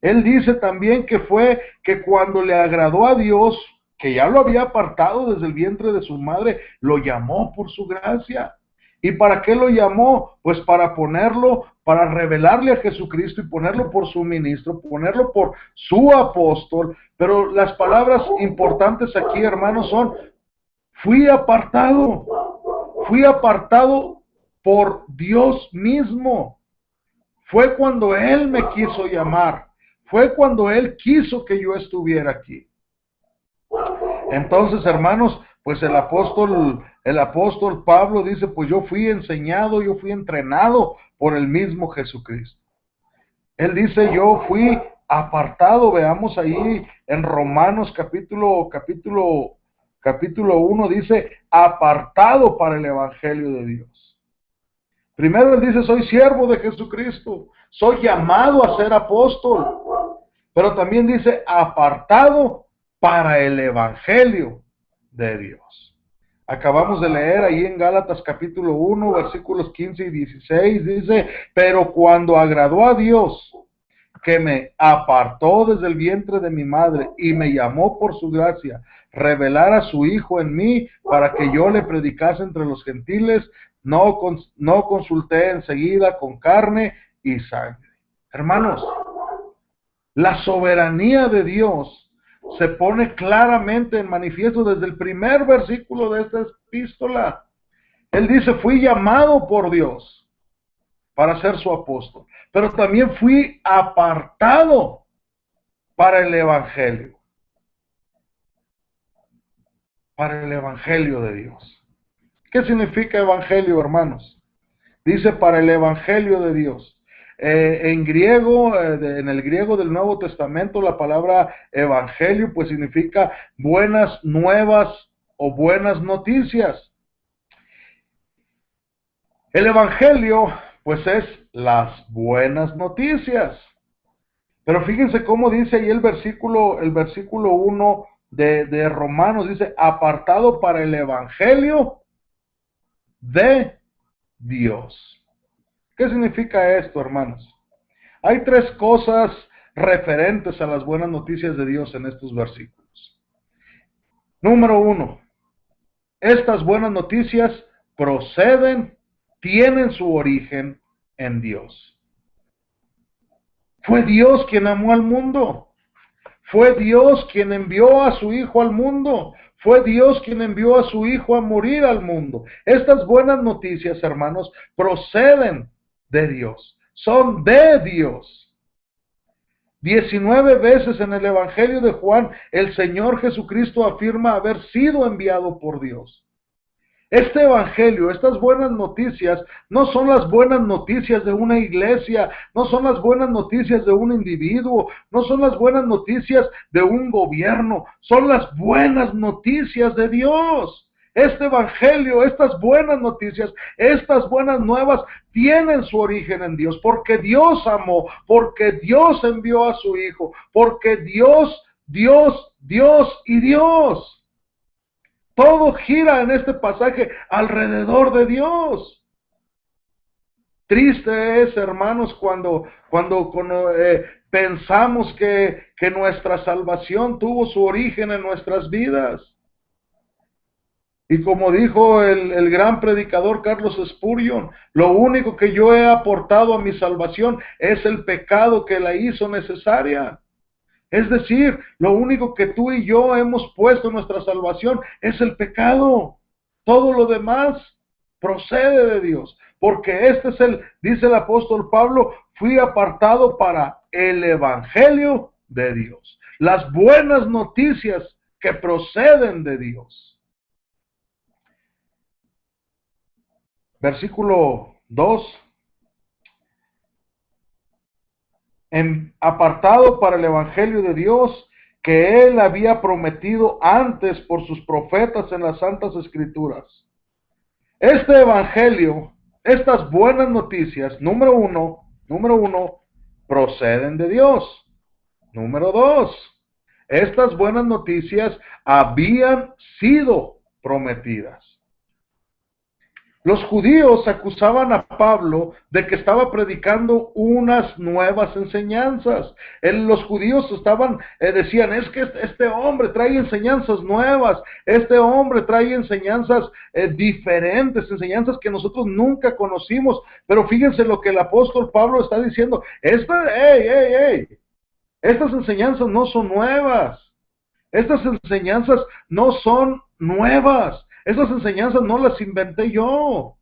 Él dice también que fue que cuando le agradó a Dios, que ya lo había apartado desde el vientre de su madre, lo llamó por su gracia. ¿Y para qué lo llamó? Pues para ponerlo, para revelarle a Jesucristo y ponerlo por su ministro, ponerlo por su apóstol. Pero las palabras importantes aquí, hermanos, son, fui apartado por Dios mismo. Fue cuando Él me quiso llamar, fue cuando Él quiso que yo estuviera aquí. Entonces, hermanos, pues el apóstol Pablo dice, pues yo fui enseñado, yo fui entrenado por el mismo Jesucristo. Él dice, yo fui apartado. Veamos ahí en Romanos capítulo 1, dice, apartado para el evangelio de Dios. Primero él dice, soy siervo de Jesucristo, soy llamado a ser apóstol, pero también dice, apartado para el evangelio de Dios. Acabamos de leer ahí en Gálatas capítulo 1, versículos 15 y 16, dice, pero cuando agradó a Dios, que me apartó desde el vientre de mi madre y me llamó por su gracia, revelar a su Hijo en mí para que yo le predicase entre los gentiles, no consulté enseguida con carne y sangre. Hermanos, la soberanía de Dios se pone claramente en manifiesto desde el primer versículo de esta epístola. Él dice, fui llamado por Dios para ser su apóstol, pero también fui apartado para el evangelio, para el evangelio de Dios. ¿Qué significa evangelio, hermanos? Dice para el evangelio de Dios. En griego, en el griego del Nuevo Testamento, la palabra evangelio pues significa buenas nuevas o buenas noticias. El evangelio pues es las buenas noticias. Pero fíjense cómo dice ahí el versículo 1 de Romanos, dice, apartado para el evangelio de Dios. ¿Qué significa esto, hermanos? Hay tres cosas referentes a las buenas noticias de Dios en estos versículos. Número 1, estas buenas noticias tienen su origen en Dios. Fue Dios quien amó al mundo. Fue Dios quien envió a su Hijo al mundo. Fue Dios quien envió a su Hijo a morir al mundo. Estas buenas noticias, hermanos, proceden de Dios. Son de Dios. 19 veces en el Evangelio de Juan, el Señor Jesucristo afirma haber sido enviado por Dios. Este evangelio, estas buenas noticias, no son las buenas noticias de una iglesia, no son las buenas noticias de un individuo, no son las buenas noticias de un gobierno, son las buenas noticias de Dios. Este evangelio, estas buenas noticias, estas buenas nuevas tienen su origen en Dios, porque Dios amó, porque Dios envió a su Hijo, porque Dios. Todo gira en este pasaje alrededor de Dios. Triste es, hermanos, cuando pensamos que nuestra salvación tuvo su origen en nuestras vidas. Y como dijo el gran predicador Carlos Spurgeon, lo único que yo he aportado a mi salvación es el pecado que la hizo necesaria. Es decir, lo único que tú y yo hemos puesto en nuestra salvación es el pecado. Todo lo demás procede de Dios. Porque dice el apóstol Pablo, fui apartado para el evangelio de Dios. Las buenas noticias que proceden de Dios. Versículo 2. Apartado para el evangelio de Dios que Él había prometido antes por sus profetas en las Santas Escrituras. Este evangelio, estas buenas noticias, número uno, proceden de Dios. Número 2, estas buenas noticias habían sido prometidas. Los judíos acusaban a Pablo de que estaba predicando unas nuevas enseñanzas. Los judíos decían, es que este hombre trae enseñanzas nuevas, este hombre trae enseñanzas diferentes, enseñanzas que nosotros nunca conocimos. Pero fíjense lo que el apóstol Pablo está diciendo, estas enseñanzas no son nuevas, estas enseñanzas no son nuevas. Estas enseñanzas no las inventé yo.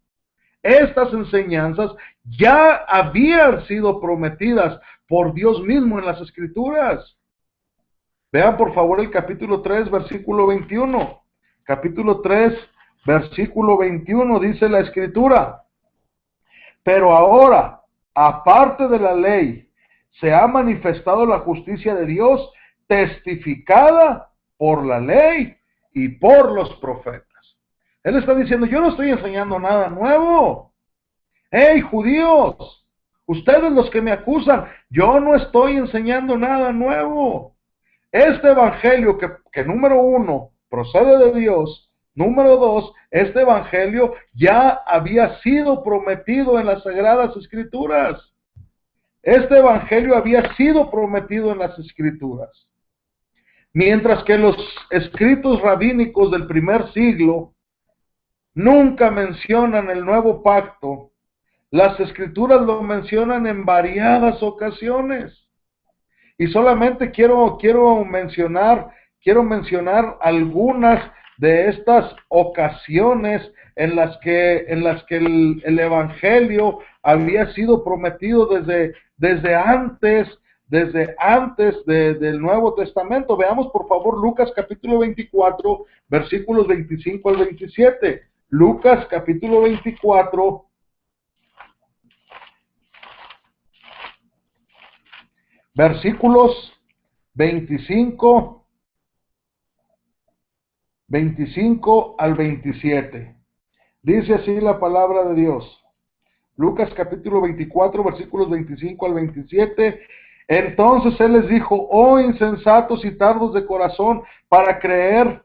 Estas enseñanzas ya habían sido prometidas por Dios mismo en las Escrituras. Vean por favor el capítulo 3, versículo 21. Capítulo 3, versículo 21 dice la Escritura. Pero ahora, aparte de la ley, se ha manifestado la justicia de Dios, testificada por la ley y por los profetas. Él está diciendo, yo no estoy enseñando nada nuevo. ¡Hey, judíos! Ustedes los que me acusan, yo no estoy enseñando nada nuevo. este evangelio que número uno, procede de Dios, número dos, este evangelio ya había sido prometido en las Sagradas Escrituras. Este evangelio había sido prometido en las Escrituras. Mientras que los escritos rabínicos del primer siglo nunca mencionan el nuevo pacto, las Escrituras lo mencionan en variadas ocasiones. Y solamente quiero mencionar algunas de estas ocasiones en las que el evangelio había sido prometido desde antes del Nuevo Testamento. Veamos por favor Lucas capítulo 24, versículos 25 al 27. Lucas capítulo 24, versículos 25 al 27. Dice así la palabra de Dios. Lucas capítulo 24, versículos 25 al 27. Entonces él les dijo: oh insensatos y tardos de corazón, para creer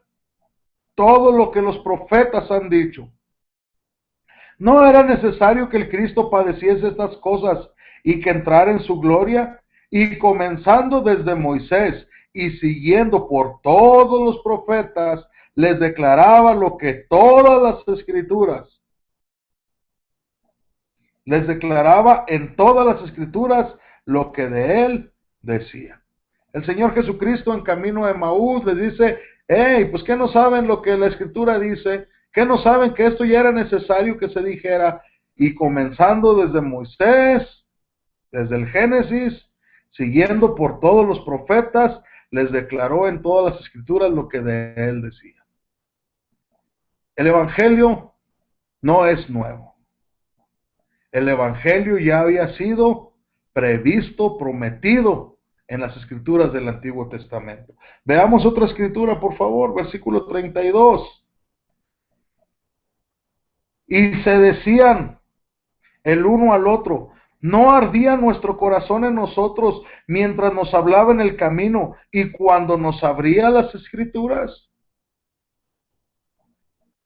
todo lo que los profetas han dicho. ¿No era necesario que el Cristo padeciese estas cosas y que entrara en su gloria? Y comenzando desde Moisés y siguiendo por todos los profetas, les declaraba lo que todas las Escrituras, les declaraba en todas las Escrituras lo que de él decía. El Señor Jesucristo en camino a Emaús les dice: hey, pues ¿qué no saben lo que la Escritura dice? ¿Qué no saben que esto ya era necesario que se dijera? Y comenzando desde Moisés, desde el Génesis, siguiendo por todos los profetas, les declaró en todas las Escrituras lo que de él decía. El Evangelio no es nuevo. El Evangelio ya había sido previsto, prometido en las Escrituras del Antiguo Testamento. Veamos otra escritura, por favor, versículo 32. Y se decían el uno al otro: ¿no ardía nuestro corazón en nosotros mientras nos hablaba en el camino y cuando nos abría las Escrituras?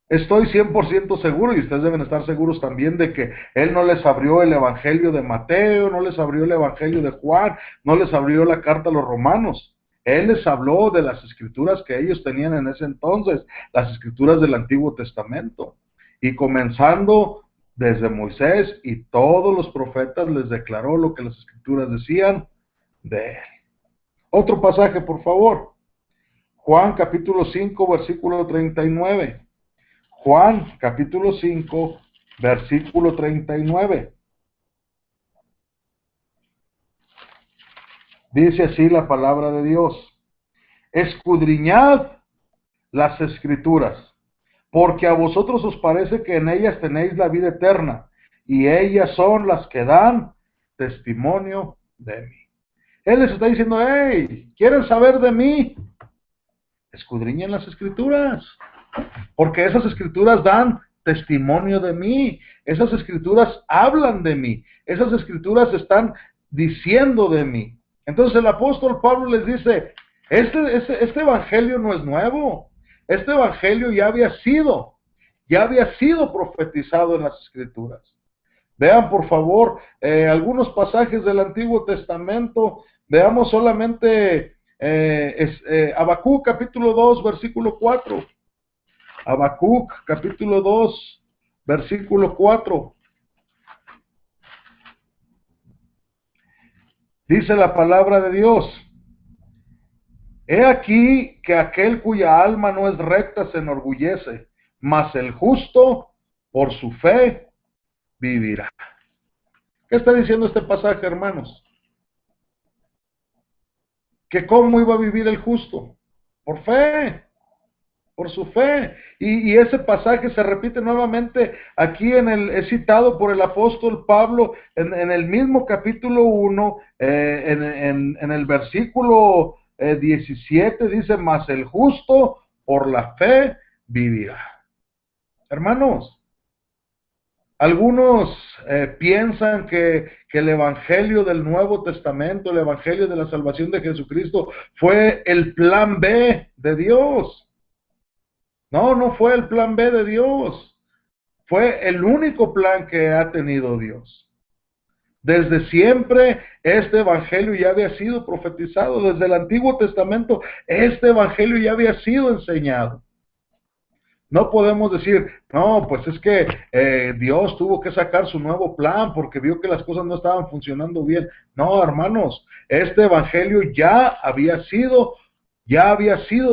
Estoy 100% seguro, y ustedes deben estar seguros también, de que él no les abrió el Evangelio de Mateo, no les abrió el Evangelio de Juan, no les abrió la carta a los romanos. Él les habló de las Escrituras que ellos tenían en ese entonces, las Escrituras del Antiguo Testamento. Y comenzando desde Moisés y todos los profetas, les declaró lo que las Escrituras decían de él. Otro pasaje, por favor. Juan capítulo 5, versículo 39. Juan capítulo 5, versículo 39. Dice así la palabra de Dios: escudriñad las Escrituras, porque a vosotros os parece que en ellas tenéis la vida eterna, y ellas son las que dan testimonio de mí. Él les está diciendo: hey, ¿quieren saber de mí? Escudriñen las Escrituras, porque esas Escrituras dan testimonio de mí, esas Escrituras hablan de mí, esas Escrituras están diciendo de mí. Entonces el apóstol Pablo les dice: este evangelio no es nuevo, este evangelio ya había sido profetizado en las Escrituras. Vean por favor algunos pasajes del Antiguo Testamento. Veamos solamente Habacuc capítulo 2, versículo 4. Habacuc capítulo 2, versículo 4. Dice la palabra de Dios: he aquí que aquel cuya alma no es recta se enorgullece, mas el justo por su fe vivirá. ¿Qué está diciendo este pasaje, hermanos? Que cómo iba a vivir el justo. Por fe, por su fe. Y ese pasaje se repite nuevamente aquí es citado por el apóstol Pablo en el mismo capítulo 1, en el versículo 17, dice: mas el justo por la fe vivirá. Hermanos, Algunos piensan que el Evangelio del Nuevo Testamento, el Evangelio de la salvación de Jesucristo, fue el plan B de Dios. No, no fue el plan B de Dios. Fue el único plan que ha tenido Dios. Desde siempre este evangelio ya había sido profetizado. Desde el Antiguo Testamento este evangelio ya había sido enseñado. No podemos decir, no, pues es que Dios tuvo que sacar su nuevo plan porque vio que las cosas no estaban funcionando bien. No, hermanos, este evangelio ya había sido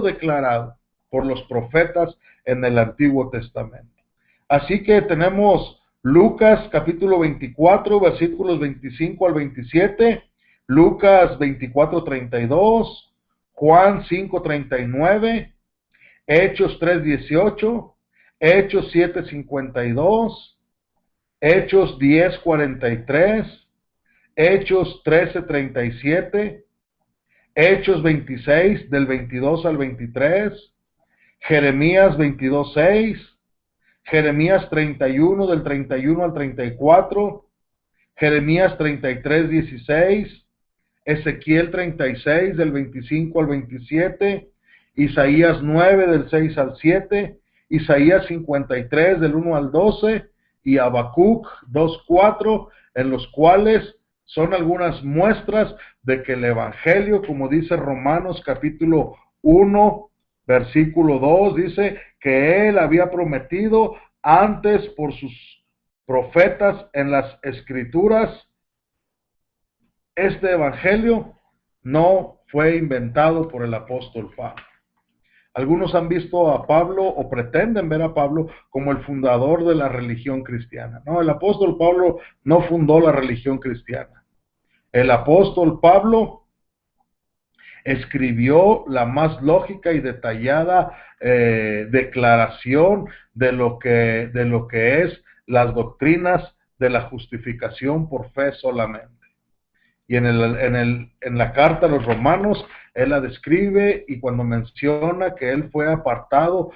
declarado por los profetas en el Antiguo Testamento. Así que tenemos Lucas capítulo 24, versículos 25 al 27, Lucas 24, 32, Juan 5, 39, Hechos 3:18, Hechos 7:52, Hechos 10:43, Hechos 13:37, Hechos 26 del 22 al 23, Jeremías 22:6, Jeremías 31 del 31 al 34, Jeremías 33:16, Ezequiel 36 del 25 al 27, Isaías 9 del 6 al 7, Isaías 53 del 1 al 12 y Habacuc 2:4, en los cuales son algunas muestras de que el Evangelio, como dice Romanos capítulo 1, versículo 2, dice que él había prometido antes por sus profetas en las Escrituras. Este Evangelio no fue inventado por el apóstol Pablo. Algunos han visto a Pablo o pretenden ver a Pablo como el fundador de la religión cristiana. No, el apóstol Pablo no fundó la religión cristiana. El apóstol Pablo escribió la más lógica y detallada declaración de lo que es las doctrinas de la justificación por fe solamente. Y en la carta a los romanos, él la describe y cuando menciona que él fue apartado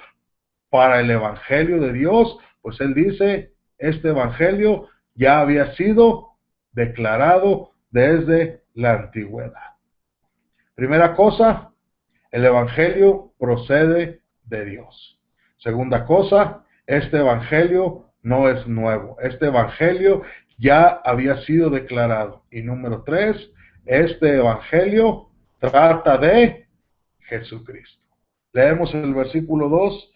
para el evangelio de Dios, pues él dice, este evangelio ya había sido declarado desde la antigüedad. Primera cosa, el evangelio procede de Dios. Segunda cosa, este evangelio no es nuevo. Este evangelio ya había sido declarado. Y número 3, este evangelio trata de Jesucristo. Leemos el versículo 2,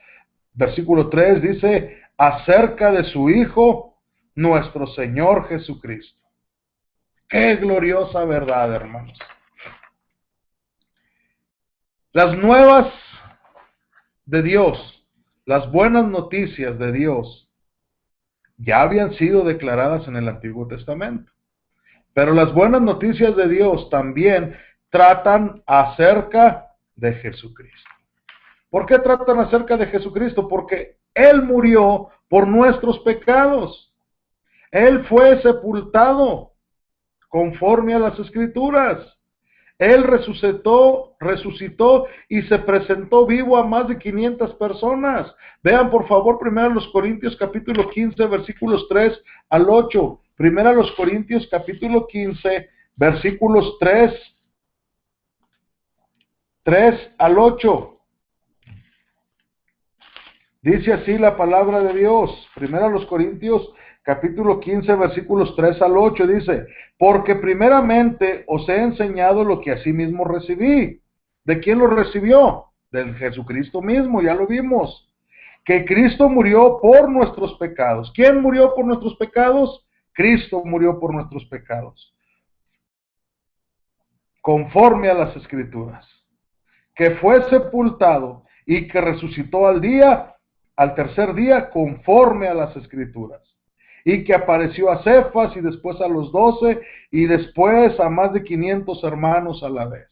versículo 3 dice, acerca de su Hijo, nuestro Señor Jesucristo. Qué gloriosa verdad, hermanos. Las nuevas de Dios, las buenas noticias de Dios, ya habían sido declaradas en el Antiguo Testamento. Pero las buenas noticias de Dios también tratan acerca de Jesucristo. ¿Por qué tratan acerca de Jesucristo? Porque Él murió por nuestros pecados. Él fue sepultado conforme a las Escrituras. Él resucitó y se presentó vivo a más de 500 personas. Vean por favor primero los Corintios capítulo 15 versículos 3 al 8. Primero los Corintios capítulo 15 versículos 3 al 8. Dice así la palabra de Dios. Primero los Corintios capítulo 15 versículos 3 al 8 dice, porque primeramente os he enseñado lo que asimismo recibí. ¿De quién lo recibió? Del Jesucristo mismo, ya lo vimos. Que Cristo murió por nuestros pecados. ¿Quién murió por nuestros pecados? Cristo murió por nuestros pecados. Conforme a las Escrituras. Que fue sepultado y que resucitó al tercer día, conforme a las Escrituras. Y que apareció a Cefas y después a los 12 y después a más de 500 hermanos a la vez.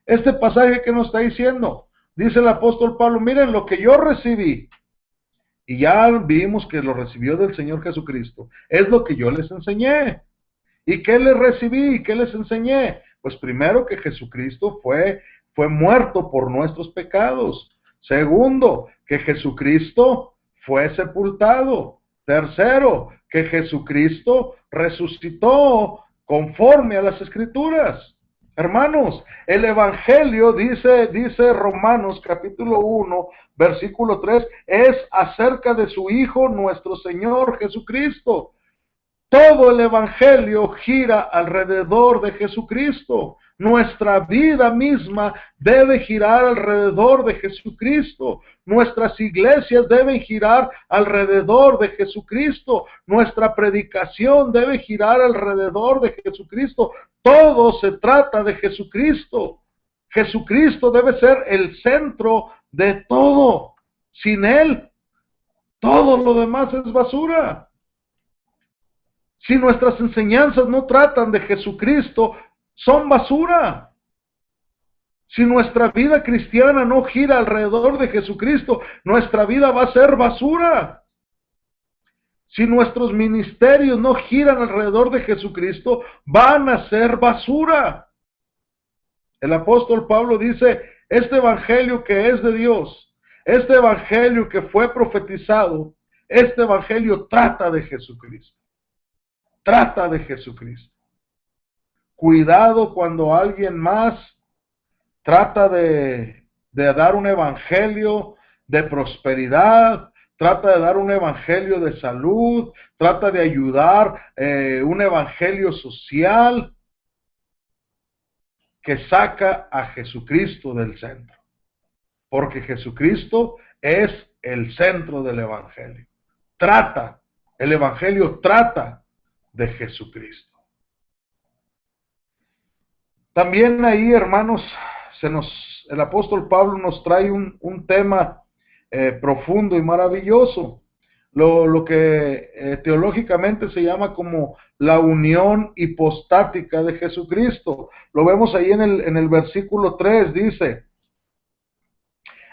Este pasaje que nos está diciendo, dice el apóstol Pablo, miren lo que yo recibí, y ya vimos que lo recibió del Señor Jesucristo, es lo que yo les enseñé. ¿Y qué les recibí? ¿Y qué les enseñé? Pues primero que Jesucristo fue muerto por nuestros pecados. Segundo, que Jesucristo fue sepultado. Tercero, que Jesucristo resucitó conforme a las Escrituras. Hermanos, el Evangelio, dice Romanos capítulo 1, versículo 3, es acerca de su Hijo, nuestro Señor Jesucristo. Todo el Evangelio gira alrededor de Jesucristo. Nuestra vida misma debe girar alrededor de Jesucristo. Nuestras iglesias deben girar alrededor de Jesucristo. Nuestra predicación debe girar alrededor de Jesucristo. Todo se trata de Jesucristo. Jesucristo debe ser el centro de todo. Sin Él, todo lo demás es basura. Si nuestras enseñanzas no tratan de Jesucristo, son basura. Si nuestra vida cristiana no gira alrededor de Jesucristo, nuestra vida va a ser basura. Si nuestros ministerios no giran alrededor de Jesucristo, van a ser basura. El apóstol Pablo dice, este evangelio que es de Dios, este evangelio que fue profetizado, este evangelio trata de Jesucristo. Trata de Jesucristo. Cuidado cuando alguien más trata de dar un evangelio de prosperidad, trata de dar un evangelio de salud, trata de ayudar, un evangelio social que saca a Jesucristo del centro. Porque Jesucristo es el centro del evangelio. El evangelio trata de Jesucristo. También ahí, hermanos, el apóstol Pablo nos trae un tema profundo y maravilloso, lo que teológicamente se llama como la unión hipostática de Jesucristo. Lo vemos ahí en el versículo 3, dice,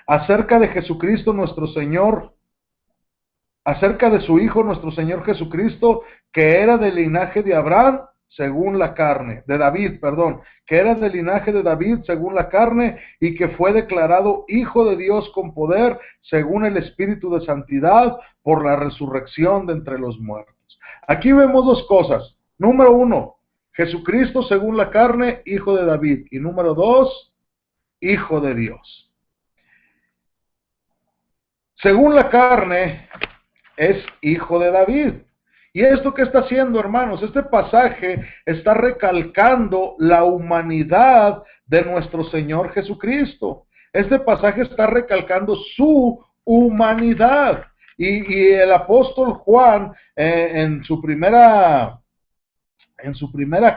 acerca de Jesucristo nuestro Señor, acerca de su Hijo nuestro Señor Jesucristo, que era del linaje de Abraham, según la carne, de David, perdón, que era del linaje de David según la carne y que fue declarado Hijo de Dios con poder según el Espíritu de Santidad por la resurrección de entre los muertos. Aquí vemos dos cosas. Número uno, Jesucristo según la carne, Hijo de David. Y número dos, Hijo de Dios. Según la carne, es Hijo de David. ¿Y esto qué está haciendo, hermanos? Este pasaje está recalcando la humanidad de nuestro Señor Jesucristo. Este pasaje está recalcando su humanidad. Y el apóstol Juan, en su primera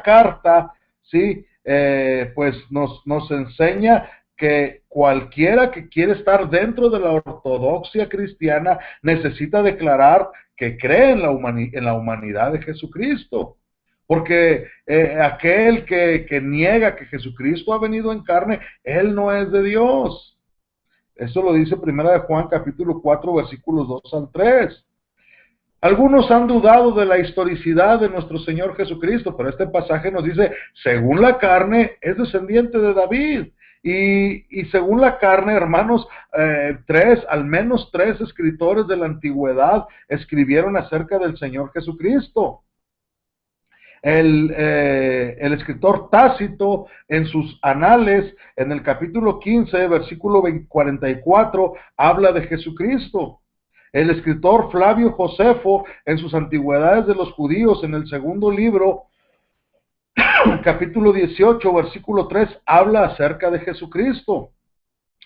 carta, ¿sí? Pues nos enseña que cualquiera que quiere estar dentro de la ortodoxia cristiana necesita declarar que cree en la humanidad de Jesucristo. Porque aquel que niega que Jesucristo ha venido en carne, él no es de Dios. Eso lo dice Primera de Juan capítulo 4 versículos 2 al 3. Algunos han dudado de la historicidad de nuestro Señor Jesucristo, pero este pasaje nos dice, según la carne, es descendiente de David. Y según la carne, hermanos, al menos tres escritores de la antigüedad escribieron acerca del Señor Jesucristo. El escritor Tácito, en sus anales, en el capítulo 15, versículo 44, habla de Jesucristo. El escritor Flavio Josefo, en sus Antigüedades de los Judíos, en el segundo libro, capítulo 18, versículo 3, habla acerca de Jesucristo.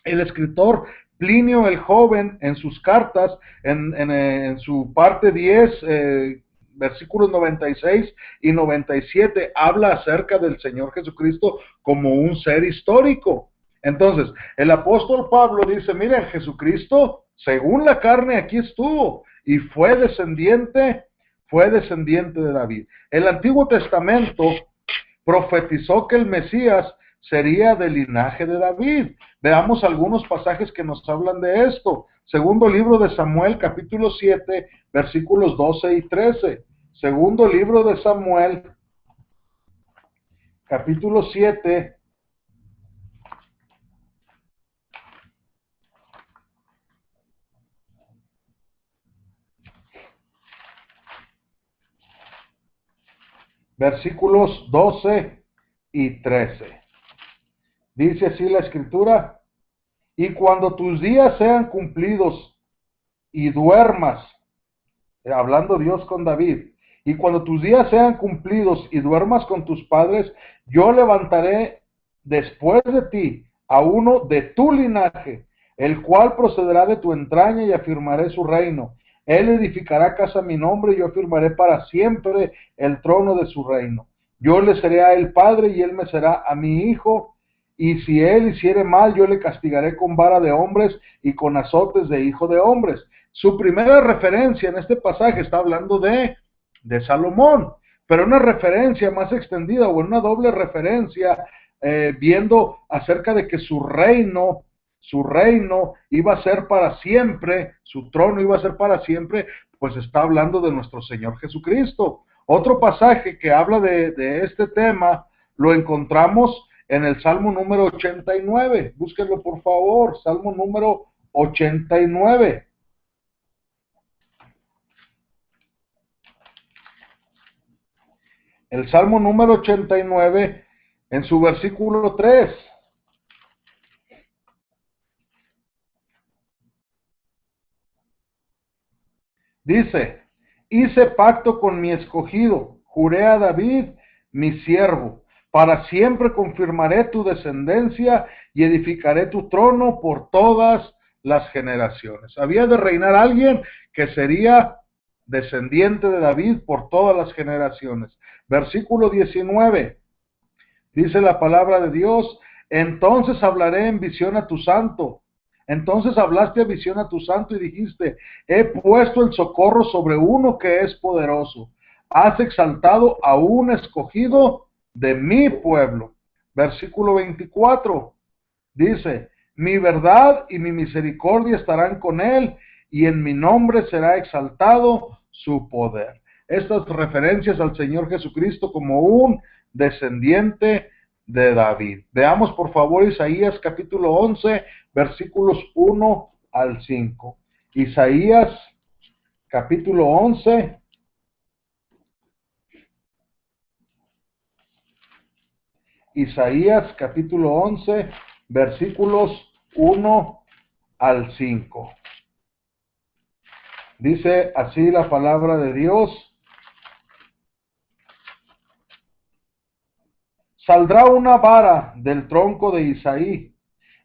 El escritor Plinio el Joven, en sus cartas, en su parte 10, versículos 96 y 97, habla acerca del Señor Jesucristo como un ser histórico. Entonces, el apóstol Pablo dice, miren, Jesucristo, según la carne, aquí estuvo, y fue descendiente de David. El Antiguo Testamento profetizó que el Mesías sería del linaje de David. Veamos algunos pasajes que nos hablan de esto. Segundo libro de Samuel, capítulo 7, versículos 12 y 13. Segundo libro de Samuel, capítulo 7, versículos 12 y 13. Dice así la escritura: y cuando tus días sean cumplidos y duermas, hablando Dios con David, y cuando tus días sean cumplidos y duermas con tus padres, yo levantaré después de ti a uno de tu linaje, el cual procederá de tu entraña, y afirmaré su reino. Él edificará casa a mi nombre, y yo afirmaré para siempre el trono de su reino. Yo le seré a él padre, y él me será a mi hijo. Y si él hiciere mal, yo le castigaré con vara de hombres y con azotes de hijo de hombres. Su primera referencia en este pasaje está hablando de Salomón, pero una referencia más extendida, o una doble referencia, viendo acerca de que su reino iba a ser para siempre, su trono iba a ser para siempre, pues está hablando de nuestro Señor Jesucristo. Otro pasaje que habla de este tema lo encontramos en el Salmo número 89. Búsquenlo por favor, Salmo número 89. El Salmo número 89, en su versículo 3, dice: hice pacto con mi escogido, juré a David, mi siervo, para siempre confirmaré tu descendencia y edificaré tu trono por todas las generaciones. Había de reinar alguien que sería descendiente de David por todas las generaciones. Versículo 19. Dice la palabra de Dios: entonces hablaré en visión a tu santo. Entonces hablaste a visión a tu santo y dijiste: he puesto el socorro sobre uno que es poderoso. Has exaltado a un escogido de mi pueblo. Versículo 24 dice: mi verdad y mi misericordia estarán con él, y en mi nombre será exaltado su poder. Estas referencias al Señor Jesucristo como un descendiente de David. Veamos por favor Isaías capítulo 11, versículos 1 al 5. Isaías capítulo 11, Isaías capítulo 11, versículos 1 al 5. Dice así la palabra de Dios: saldrá una vara del tronco de Isaí,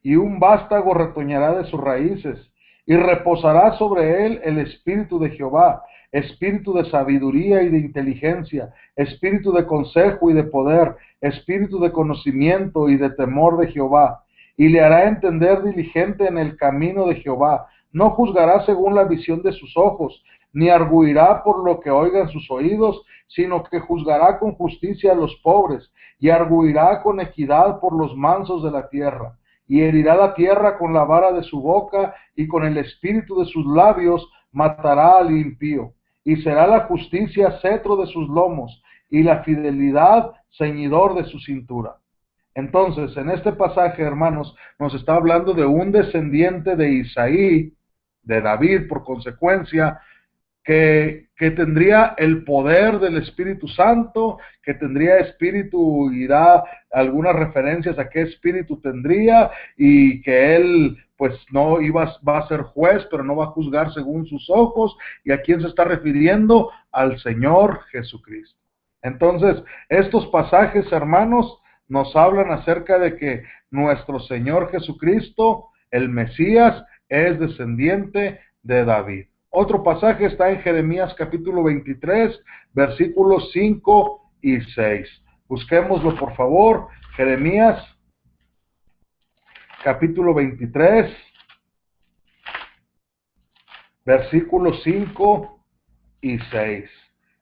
y un vástago retoñará de sus raíces, y reposará sobre él el espíritu de Jehová, espíritu de sabiduría y de inteligencia, espíritu de consejo y de poder, espíritu de conocimiento y de temor de Jehová. Y le hará entender diligente en el camino de Jehová. No juzgará según la visión de sus ojos, ni arguirá por lo que oigan sus oídos, sino que juzgará con justicia a los pobres, y arguirá con equidad por los mansos de la tierra. Y herirá la tierra con la vara de su boca, y con el espíritu de sus labios matará al impío. Y será la justicia cetro de sus lomos, y la fidelidad ceñidor de su cintura. Entonces, en este pasaje, hermanos, nos está hablando de un descendiente de Isaí, de David, por consecuencia, que tendría el poder del Espíritu Santo, que tendría espíritu, y da algunas referencias a qué espíritu tendría, y que él pues no va a ser juez, pero no va a juzgar según sus ojos. ¿Y a quién se está refiriendo? Al Señor Jesucristo. Entonces, estos pasajes, hermanos, nos hablan acerca de que nuestro Señor Jesucristo, el Mesías, es descendiente de David. Otro pasaje está en Jeremías capítulo 23, versículos 5 y 6. Busquémoslo por favor. Jeremías capítulo 23, versículos 5 y 6.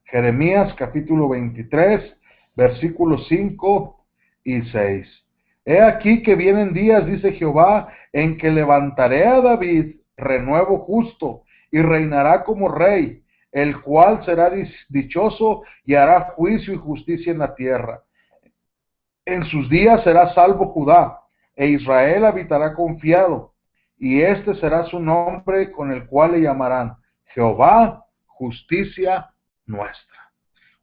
Jeremías capítulo 23, versículos 5 y 6. He aquí que vienen días, dice Jehová, en que levantaré a David renuevo justo, y reinará como rey, el cual será dichoso y hará juicio y justicia en la tierra. En sus días será salvo Judá, e Israel habitará confiado, y este será su nombre con el cual le llamarán: Jehová, justicia nuestra.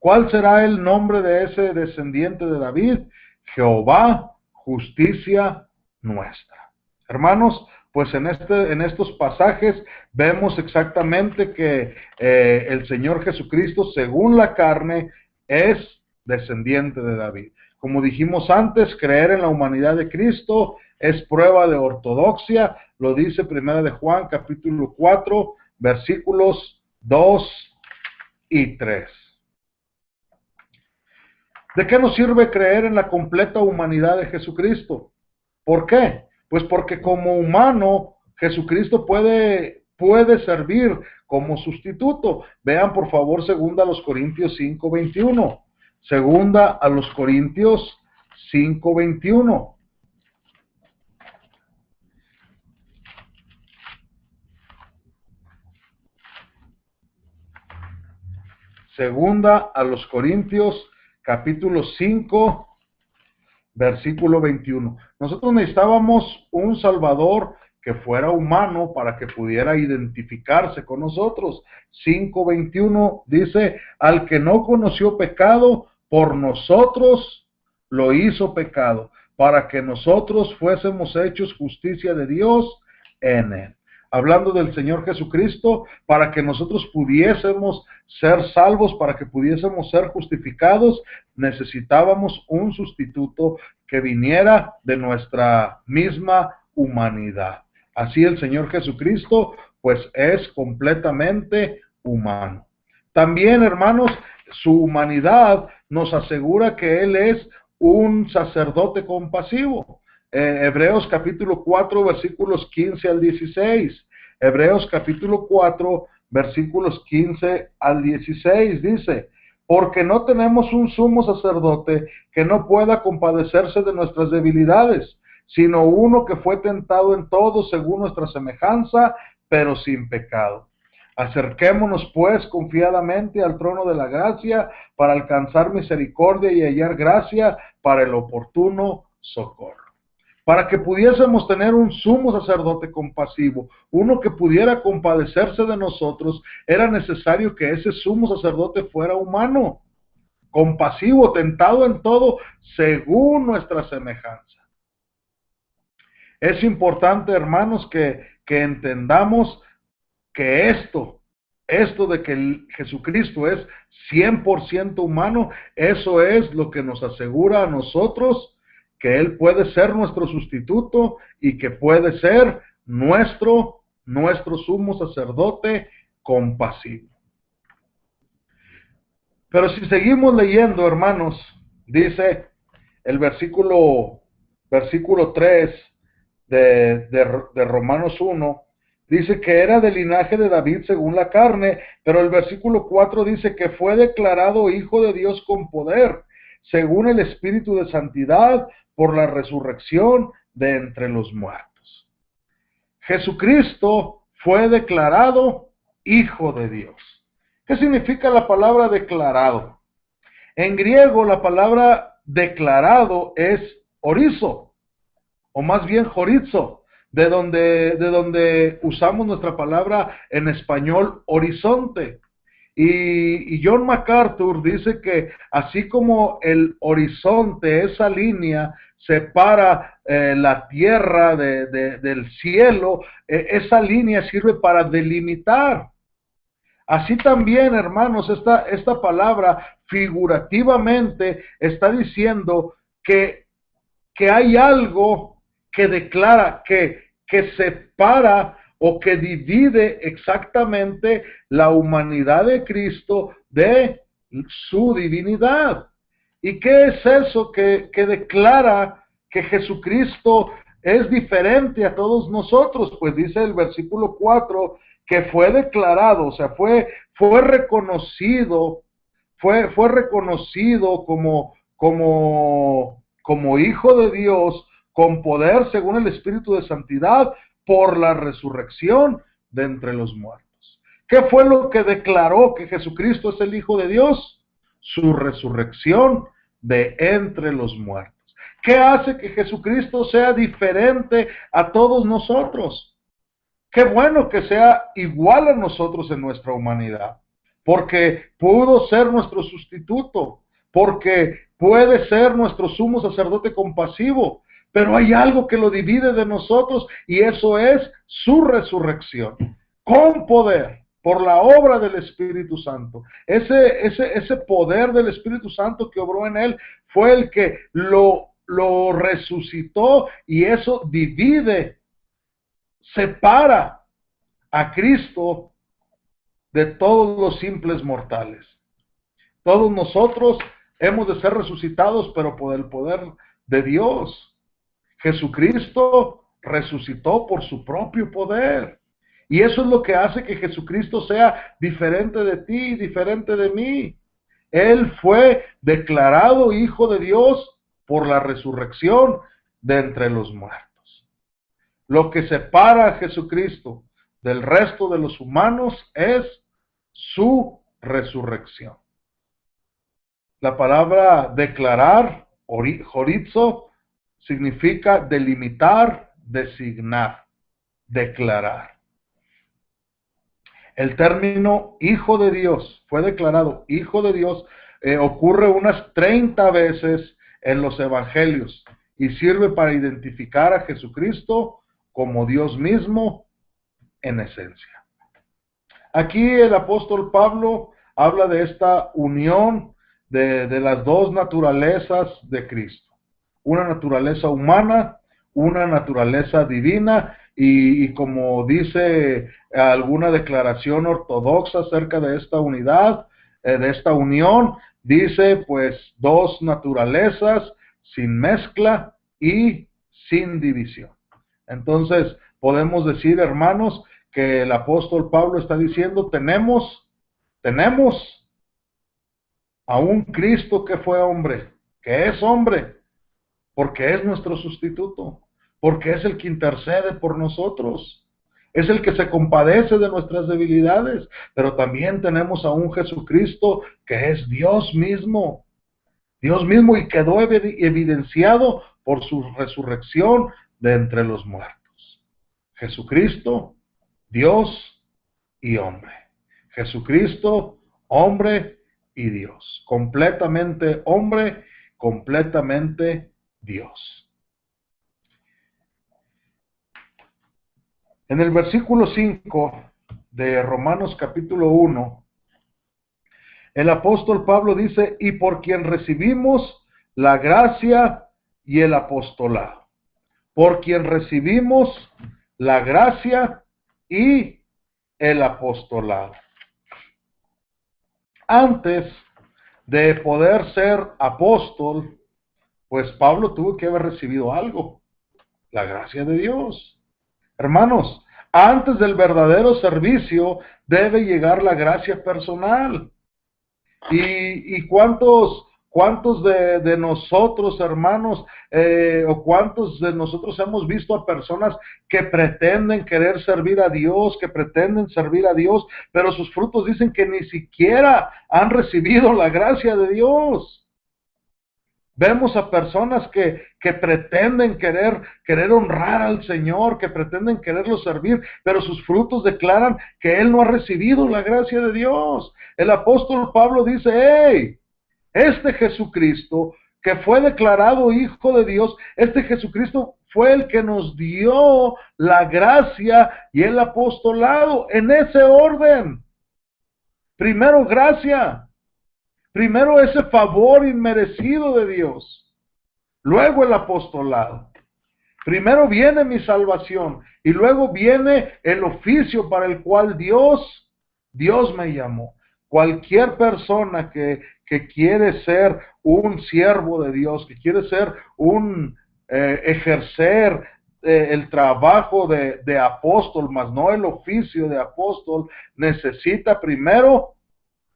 ¿Cuál será el nombre de ese descendiente de David? Jehová, justicia nuestra. Hermanos, pues en estos pasajes vemos exactamente que el Señor Jesucristo, según la carne, es descendiente de David. Como dijimos antes, creer en la humanidad de Cristo es prueba de ortodoxia, lo dice Primera de Juan, capítulo 4, versículos 2 y 3. ¿De qué nos sirve creer en la completa humanidad de Jesucristo? ¿Por qué? Pues porque como humano, Jesucristo puede servir como sustituto. Vean por favor 2 Corintios 5:21. 2 Corintios 5:21. Segunda a los Corintios, capítulo 5, versículo 21. Nosotros necesitábamos un Salvador que fuera humano para que pudiera identificarse con nosotros. 5:21 dice, al que no conoció pecado, por nosotros lo hizo pecado, para que nosotros fuésemos hechos justicia de Dios en él. Hablando del Señor Jesucristo, para que nosotros pudiésemos ser salvos, para que pudiésemos ser justificados, necesitábamos un sustituto que viniera de nuestra misma humanidad. Así el Señor Jesucristo, pues es completamente humano. También, hermanos, su humanidad nos asegura que Él es un sacerdote compasivo. Hebreos capítulo 4, versículos 15 al 16. Hebreos capítulo 4, versículos 15 al 16 dice, porque no tenemos un sumo sacerdote que no pueda compadecerse de nuestras debilidades, sino uno que fue tentado en todo según nuestra semejanza, pero sin pecado. Acerquémonos pues confiadamente al trono de la gracia para alcanzar misericordia y hallar gracia para el oportuno socorro. Para que pudiésemos tener un sumo sacerdote compasivo, uno que pudiera compadecerse de nosotros, era necesario que ese sumo sacerdote fuera humano, compasivo, tentado en todo, según nuestra semejanza. Es importante, hermanos, que entendamos que esto de que Jesucristo es 100% humano, eso es lo que nos asegura a nosotros que Él puede ser nuestro sustituto y que puede ser nuestro sumo sacerdote compasivo. Pero si seguimos leyendo, hermanos, dice el versículo 3 de Romanos 1, dice que era del linaje de David según la carne, pero el versículo 4 dice que fue declarado hijo de Dios con poder, según el Espíritu de santidad, por la resurrección de entre los muertos. Jesucristo fue declarado hijo de Dios. ¿Qué significa la palabra declarado? En griego la palabra declarado es orizo, o más bien horizo, de donde usamos nuestra palabra en español horizonte. Y John MacArthur dice que así como el horizonte, esa línea, separa la tierra del cielo, esa línea sirve para delimitar. Así también, hermanos, esta palabra figurativamente está diciendo que hay algo que declara, que separa o que divide exactamente la humanidad de Cristo de su divinidad. ¿Y qué es eso que declara que Jesucristo es diferente a todos nosotros? Pues dice el versículo 4 que fue declarado, o sea, fue reconocido, fue reconocido como hijo de Dios, con poder según el Espíritu de santidad, por la resurrección de entre los muertos. ¿Qué fue lo que declaró que Jesucristo es el Hijo de Dios? Su resurrección de entre los muertos. ¿Qué hace que Jesucristo sea diferente a todos nosotros? Qué bueno que sea igual a nosotros en nuestra humanidad. porque pudo ser nuestro sustituto, porque puede ser nuestro sumo sacerdote compasivo, pero hay algo que lo divide de nosotros y eso es su resurrección, con poder, por la obra del Espíritu Santo. Ese poder del Espíritu Santo que obró en él fue el que lo resucitó y eso divide, separa a Cristo de todos los simples mortales. Todos nosotros hemos de ser resucitados, pero por el poder de Dios. Jesucristo resucitó por su propio poder. Y eso es lo que hace que Jesucristo sea diferente de ti, diferente de mí. Él fue declarado Hijo de Dios por la resurrección de entre los muertos. Lo que separa a Jesucristo del resto de los humanos es su resurrección. La palabra declarar, horizo, significa delimitar, designar, declarar. El término Hijo de Dios, fue declarado Hijo de Dios, ocurre unas 30 veces en los evangelios y sirve para identificar a Jesucristo como Dios mismo en esencia. Aquí el apóstol Pablo habla de esta unión de las dos naturalezas de Cristo. Una naturaleza humana, una naturaleza divina, y como dice alguna declaración ortodoxa acerca de esta unidad, de esta unión, dice pues dos naturalezas sin mezcla y sin división. Entonces podemos decir, hermanos, que el apóstol Pablo está diciendo, tenemos a un Cristo que fue hombre, que es hombre, porque es nuestro sustituto, porque es el que intercede por nosotros, es el que se compadece de nuestras debilidades, pero también tenemos a un Jesucristo que es Dios mismo y quedó evidenciado por su resurrección de entre los muertos. Jesucristo, Dios y hombre. Jesucristo, hombre y Dios. Completamente hombre, completamente Dios. En el versículo 5 de Romanos capítulo 1, el apóstol Pablo dice, y por quien recibimos la gracia y el apostolado. Por quien recibimos la gracia y el apostolado. Antes de poder ser apóstol, pues Pablo tuvo que haber recibido algo, la gracia de Dios. Hermanos, antes del verdadero servicio debe llegar la gracia personal. ¿Y cuántos de nosotros, hermanos, o cuántos de nosotros hemos visto a personas que pretenden querer servir a Dios, que pretenden servir a Dios, pero sus frutos dicen que ni siquiera han recibido la gracia de Dios? Vemos a personas que pretenden querer honrar al Señor, que pretenden quererlo servir, pero sus frutos declaran que Él no ha recibido la gracia de Dios. El apóstol Pablo dice, hey, este Jesucristo que fue declarado Hijo de Dios, este Jesucristo fue el que nos dio la gracia y el apostolado en ese orden. Primero gracia. Primero ese favor inmerecido de Dios, luego el apostolado. Primero viene mi salvación y luego viene el oficio para el cual Dios me llamó. Cualquier persona que quiere ser un siervo de Dios, que quiere ser ejercer el trabajo de apóstol, más no el oficio de apóstol, necesita primero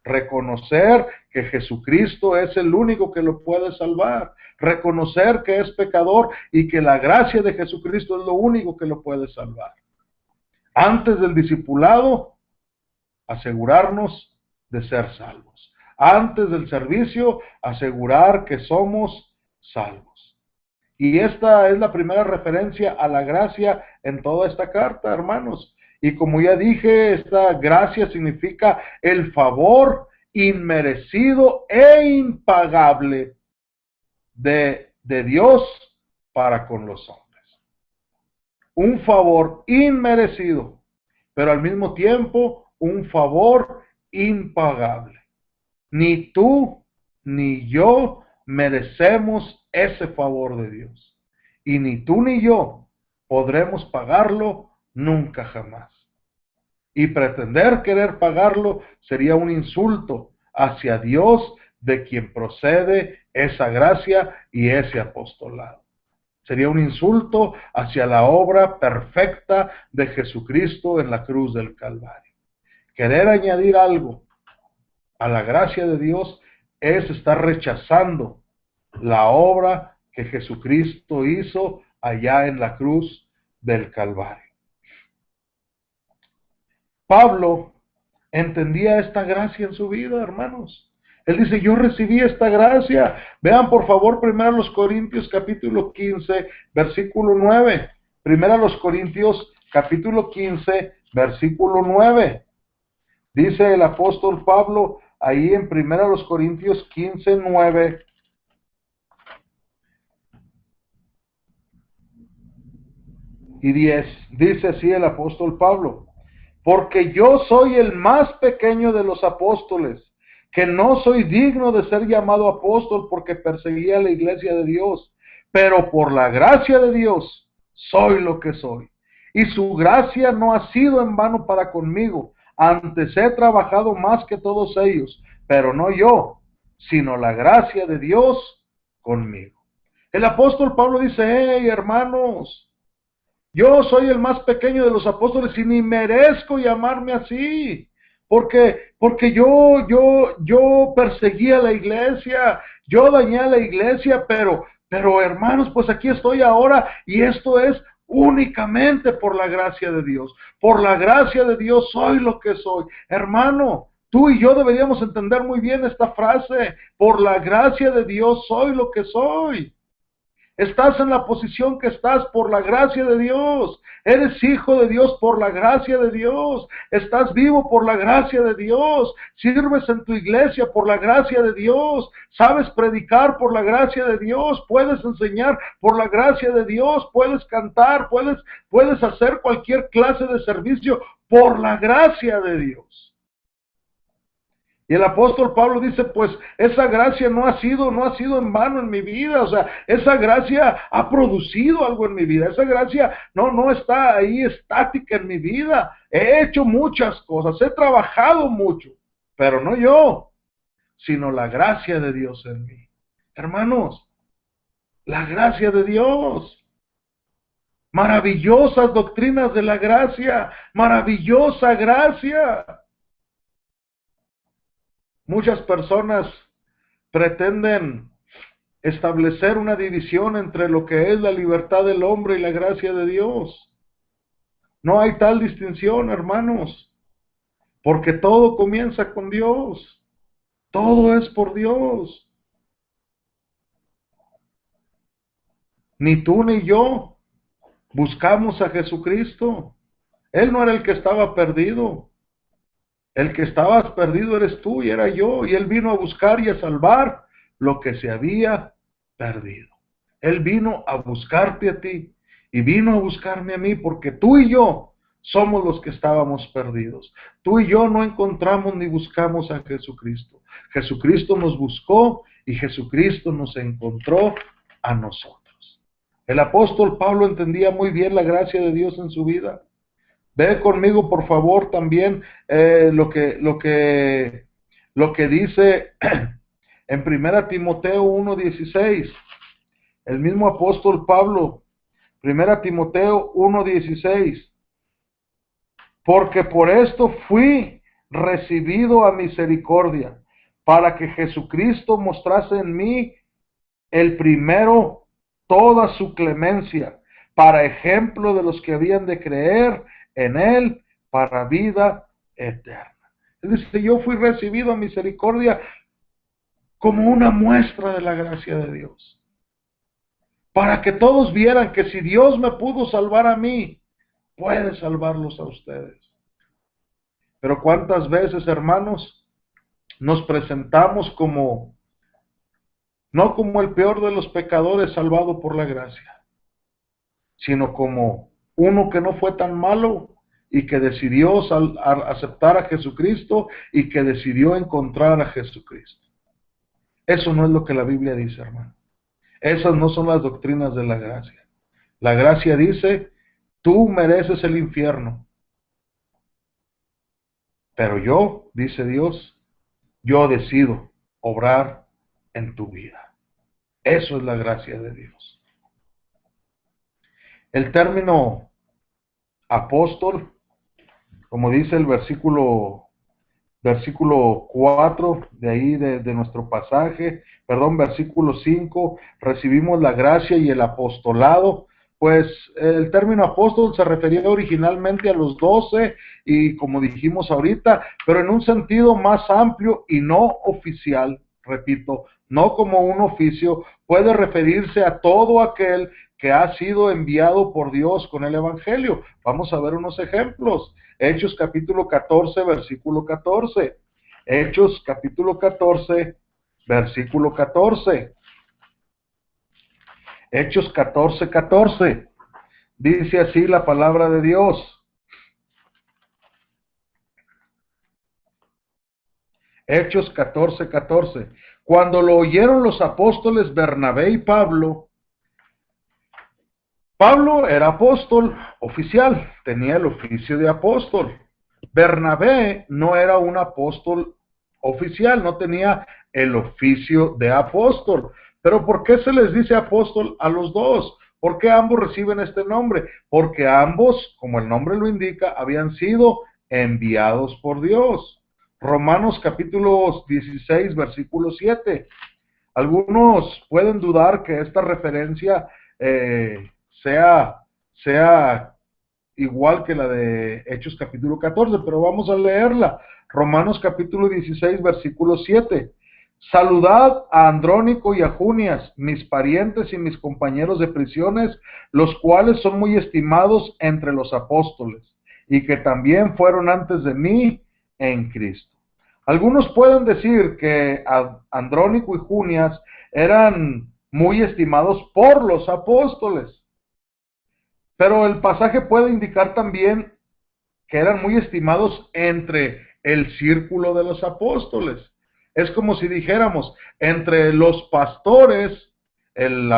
reconocer que Jesucristo es el único que lo puede salvar, reconocer que es pecador y que la gracia de Jesucristo es lo único que lo puede salvar. Antes del discipulado, asegurarnos de ser salvos. Antes del servicio, asegurar que somos salvos. Y esta es la primera referencia a la gracia en toda esta carta, hermanos. Y como ya dije, esta gracia significa el favor inmerecido e impagable de Dios para con los hombres. Un favor inmerecido, pero al mismo tiempo un favor impagable. Ni tú ni yo merecemos ese favor de Dios. Y ni tú ni yo podremos pagarlo nunca jamás. Y pretender querer pagarlo sería un insulto hacia Dios, de quien procede esa gracia y ese apostolado. Sería un insulto hacia la obra perfecta de Jesucristo en la cruz del Calvario. Querer añadir algo a la gracia de Dios es estar rechazando la obra que Jesucristo hizo allá en la cruz del Calvario. Pablo entendía esta gracia en su vida, hermanos. Él dice, yo recibí esta gracia. Vean por favor primero los Corintios capítulo 15, versículo 9. Primero los Corintios capítulo 15, versículo 9. Dice el apóstol Pablo ahí en primero los Corintios 15, 9. Y 10. Dice así el apóstol Pablo: porque yo soy el más pequeño de los apóstoles, que no soy digno de ser llamado apóstol porque perseguía la iglesia de Dios, pero por la gracia de Dios soy lo que soy. Y su gracia no ha sido en vano para conmigo, antes he trabajado más que todos ellos, pero no yo, sino la gracia de Dios conmigo. El apóstol Pablo dice, hey hermanos, yo soy el más pequeño de los apóstoles y ni merezco llamarme así. Porque yo perseguía la iglesia, yo dañé a la iglesia, pero hermanos, pues aquí estoy ahora y esto es únicamente por la gracia de Dios. Por la gracia de Dios soy lo que soy. Hermano, tú y yo deberíamos entender muy bien esta frase. Por la gracia de Dios soy lo que soy. Estás en la posición que estás por la gracia de Dios. Eres hijo de Dios por la gracia de Dios. Estás vivo por la gracia de Dios. Sirves en tu iglesia por la gracia de Dios. Sabes predicar por la gracia de Dios. Puedes enseñar por la gracia de Dios. Puedes cantar. Puedes hacer cualquier clase de servicio por la gracia de Dios. Y el apóstol Pablo dice, pues esa gracia no ha sido en vano en mi vida. O sea, esa gracia ha producido algo en mi vida. Esa gracia no está ahí estática en mi vida. He hecho muchas cosas, he trabajado mucho, pero no yo, sino la gracia de Dios en mí. Hermanos, la gracia de Dios. Maravillosas doctrinas de la gracia, maravillosa gracia. Muchas personas pretenden establecer una división entre lo que es la libertad del hombre y la gracia de Dios. No hay tal distinción, hermanos, porque todo comienza con Dios. Todo es por Dios. Ni tú ni yo buscamos a Jesucristo. Él no era el que estaba perdido. El que estabas perdido eres tú y era yo, y Él vino a buscar y a salvar lo que se había perdido. Él vino a buscarte a ti y vino a buscarme a mí, porque tú y yo somos los que estábamos perdidos. Tú y yo no encontramos ni buscamos a Jesucristo. Jesucristo nos buscó y Jesucristo nos encontró a nosotros. El apóstol Pablo entendía muy bien la gracia de Dios en su vida. Ve conmigo, por favor, también lo que dice en 1 Timoteo 1:16. El mismo apóstol Pablo, 1 Timoteo 1:16. Porque por esto fui recibido a misericordia, para que Jesucristo mostrase en mí el primero toda su clemencia, para ejemplo de los que habían de creer en Él para vida eterna. Él dice, yo fui recibido a misericordia como una muestra de la gracia de Dios. Para que todos vieran que si Dios me pudo salvar a mí, puede salvarlos a ustedes. Pero ¿cuántas veces, hermanos, nos presentamos como, no como el peor de los pecadores salvado por la gracia, sino como uno que no fue tan malo y que decidió aceptar a Jesucristo y que decidió encontrar a Jesucristo? Eso no es lo que la Biblia dice, hermano. Esas no son las doctrinas de la gracia. La gracia dice, tú mereces el infierno, pero yo, dice Dios, yo decido obrar en tu vida. Eso es la gracia de Dios. El término apóstol, como dice el versículo 4 de ahí de nuestro pasaje, versículo 5, recibimos la gracia y el apostolado. Pues el término apóstol se refería originalmente a los 12 y como dijimos ahorita, pero en un sentido más amplio y no oficial, repito, no como un oficio, puede referirse a todo aquel que ha sido enviado por Dios con el Evangelio. Vamos a ver unos ejemplos. Hechos capítulo 14, versículo 14. Hechos capítulo 14, versículo 14. Hechos 14, 14. Dice así la palabra de Dios. Hechos 14, 14. Cuando lo oyeron los apóstoles Bernabé y Pablo era apóstol oficial, tenía el oficio de apóstol. Bernabé no era un apóstol oficial, no tenía el oficio de apóstol. Pero ¿por qué se les dice apóstol a los dos? ¿Por qué ambos reciben este nombre? Porque ambos, como el nombre lo indica, habían sido enviados por Dios. Romanos capítulo 16, versículo 7. Algunos pueden dudar que esta referencia sea igual que la de Hechos capítulo 14, pero vamos a leerla. Romanos capítulo 16, versículo 7. Saludad a Andrónico y a Junias, mis parientes y mis compañeros de prisiones, los cuales son muy estimados entre los apóstoles, y que también fueron antes de mí en Cristo. Algunos pueden decir que Andrónico y Junias eran muy estimados por los apóstoles, pero el pasaje puede indicar también que eran muy estimados entre el círculo de los apóstoles. Es como si dijéramos, entre los pastores, el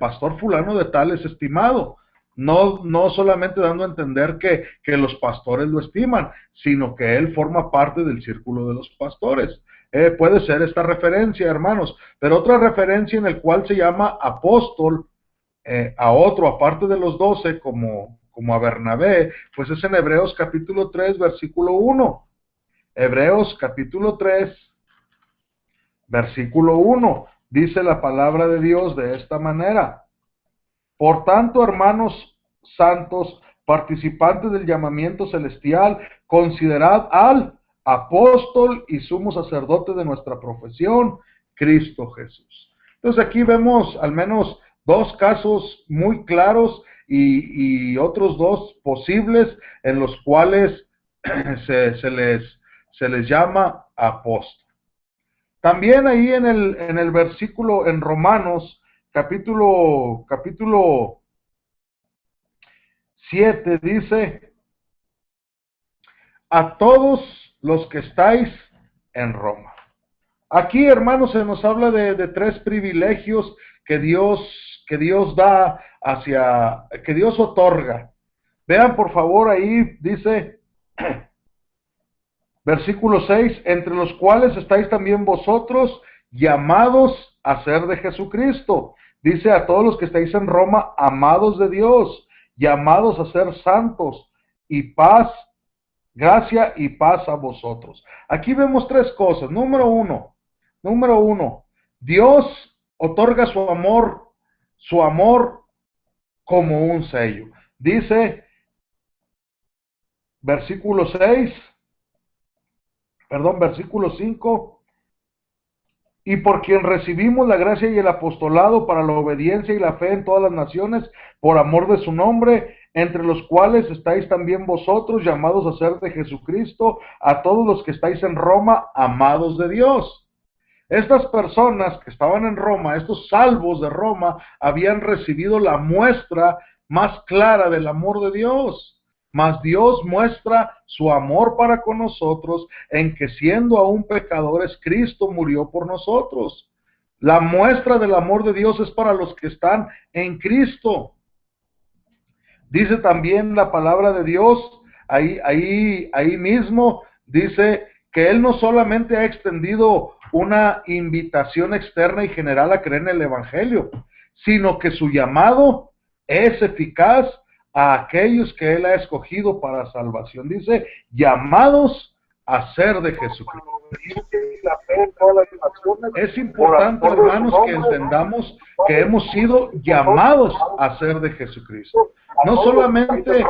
pastor fulano de tal es estimado. No solamente dando a entender que los pastores lo estiman, sino que él forma parte del círculo de los pastores. Puede ser esta referencia, hermanos, pero otra referencia en el cual se llama apóstol, a otro, aparte de los 12, como a Bernabé, pues es en Hebreos capítulo 3, versículo 1. Hebreos capítulo 3, versículo 1. Dice la palabra de Dios de esta manera. Por tanto, hermanos santos, participantes del llamamiento celestial, considerad al apóstol y sumo sacerdote de nuestra profesión, Cristo Jesús. Entonces aquí vemos al menos dos casos muy claros y otros dos posibles en los cuales se les llama apóstol. También ahí en el versículo, en Romanos, capítulo 7, dice, a todos los que estáis en Roma. Aquí, hermanos, se nos habla de tres privilegios que Dios da que Dios otorga. Vean, por favor, ahí dice, versículo 6, entre los cuales estáis también vosotros, llamados a ser de Jesucristo. Dice a todos los que estáis en Roma, amados de Dios, llamados a ser santos, y paz, gracia y paz a vosotros. Aquí vemos tres cosas. Número uno, Dios otorga su amor como un sello. Dice, versículo 5, y por quien recibimos la gracia y el apostolado para la obediencia y la fe en todas las naciones, por amor de su nombre, entre los cuales estáis también vosotros, llamados a ser de Jesucristo, a todos los que estáis en Roma, amados de Dios. Estas personas que estaban en Roma, estos salvos de Roma, habían recibido la muestra más clara del amor de Dios. Mas Dios muestra su amor para con nosotros en que siendo aún pecadores, Cristo murió por nosotros. La muestra del amor de Dios es para los que están en Cristo. Dice también la palabra de Dios, ahí mismo, dice que Él no solamente ha extendido una invitación externa y general a creer en el Evangelio, sino que su llamado es eficaz a aquellos que Él ha escogido para salvación. Dice, llamados a ser de Jesucristo. Es importante, hermanos, que entendamos que hemos sido llamados a ser de Jesucristo. No solamente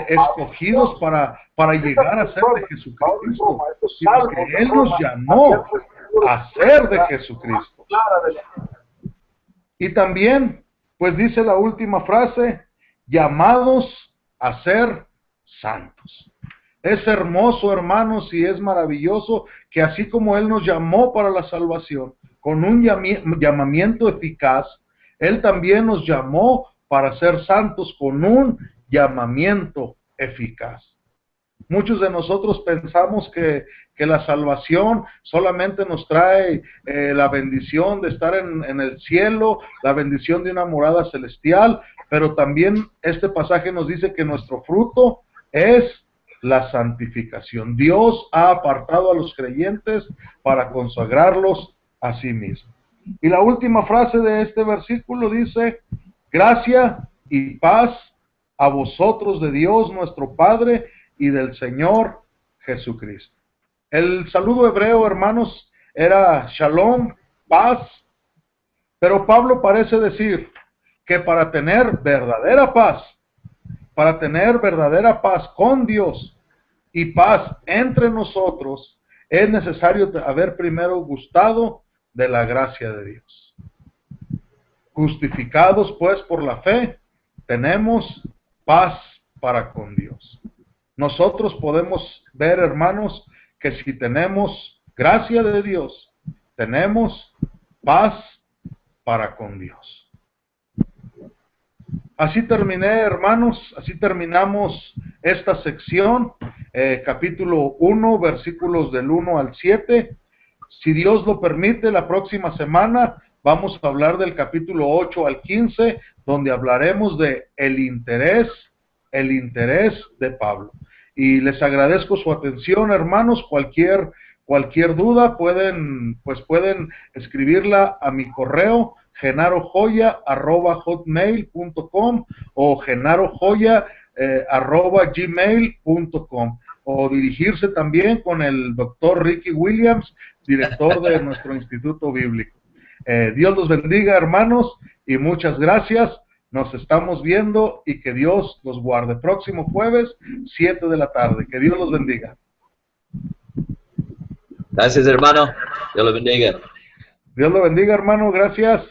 escogidos para llegar a ser de Jesucristo, sino que Él nos llamó a ser de Jesucristo. Y también, pues dice la última frase, llamados a ser santos. Es hermoso, hermanos, y es maravilloso que así como Él nos llamó para la salvación, con un llamamiento eficaz, Él también nos llamó para ser santos con un llamamiento eficaz. Muchos de nosotros pensamos que la salvación solamente nos trae la bendición de estar en el cielo, la bendición de una morada celestial, pero también este pasaje nos dice que nuestro fruto es la santificación. Dios ha apartado a los creyentes para consagrarlos a sí mismo. Y la última frase de este versículo dice, gracia y paz a vosotros de Dios nuestro Padre y del Señor Jesucristo. El saludo hebreo, hermanos, era shalom, paz, pero Pablo parece decir que para tener verdadera paz con Dios y paz entre nosotros, es necesario haber primero gustado de la gracia de Dios. Justificados pues por la fe, tenemos paz para con Dios. Nosotros podemos ver, hermanos, que si tenemos gracia de Dios, tenemos paz para con Dios. Así terminé, hermanos, así terminamos esta sección, capítulo 1, versículos del 1 al 7. Si Dios lo permite, la próxima semana vamos a hablar del capítulo 8 al 15, donde hablaremos de el interés de Pablo. Y les agradezco su atención, hermanos. Cualquier duda pueden escribirla a mi correo genarojoya@hotmail.com o genarojoya@gmail.com, o dirigirse también con el doctor Ricky Williams, director de nuestro Instituto Bíblico. Dios los bendiga, hermanos, y muchas gracias. Nos estamos viendo y que Dios los guarde. Próximo jueves, 7 de la tarde. Que Dios los bendiga. Gracias, hermano. Dios lo bendiga. Dios lo bendiga, hermano. Gracias.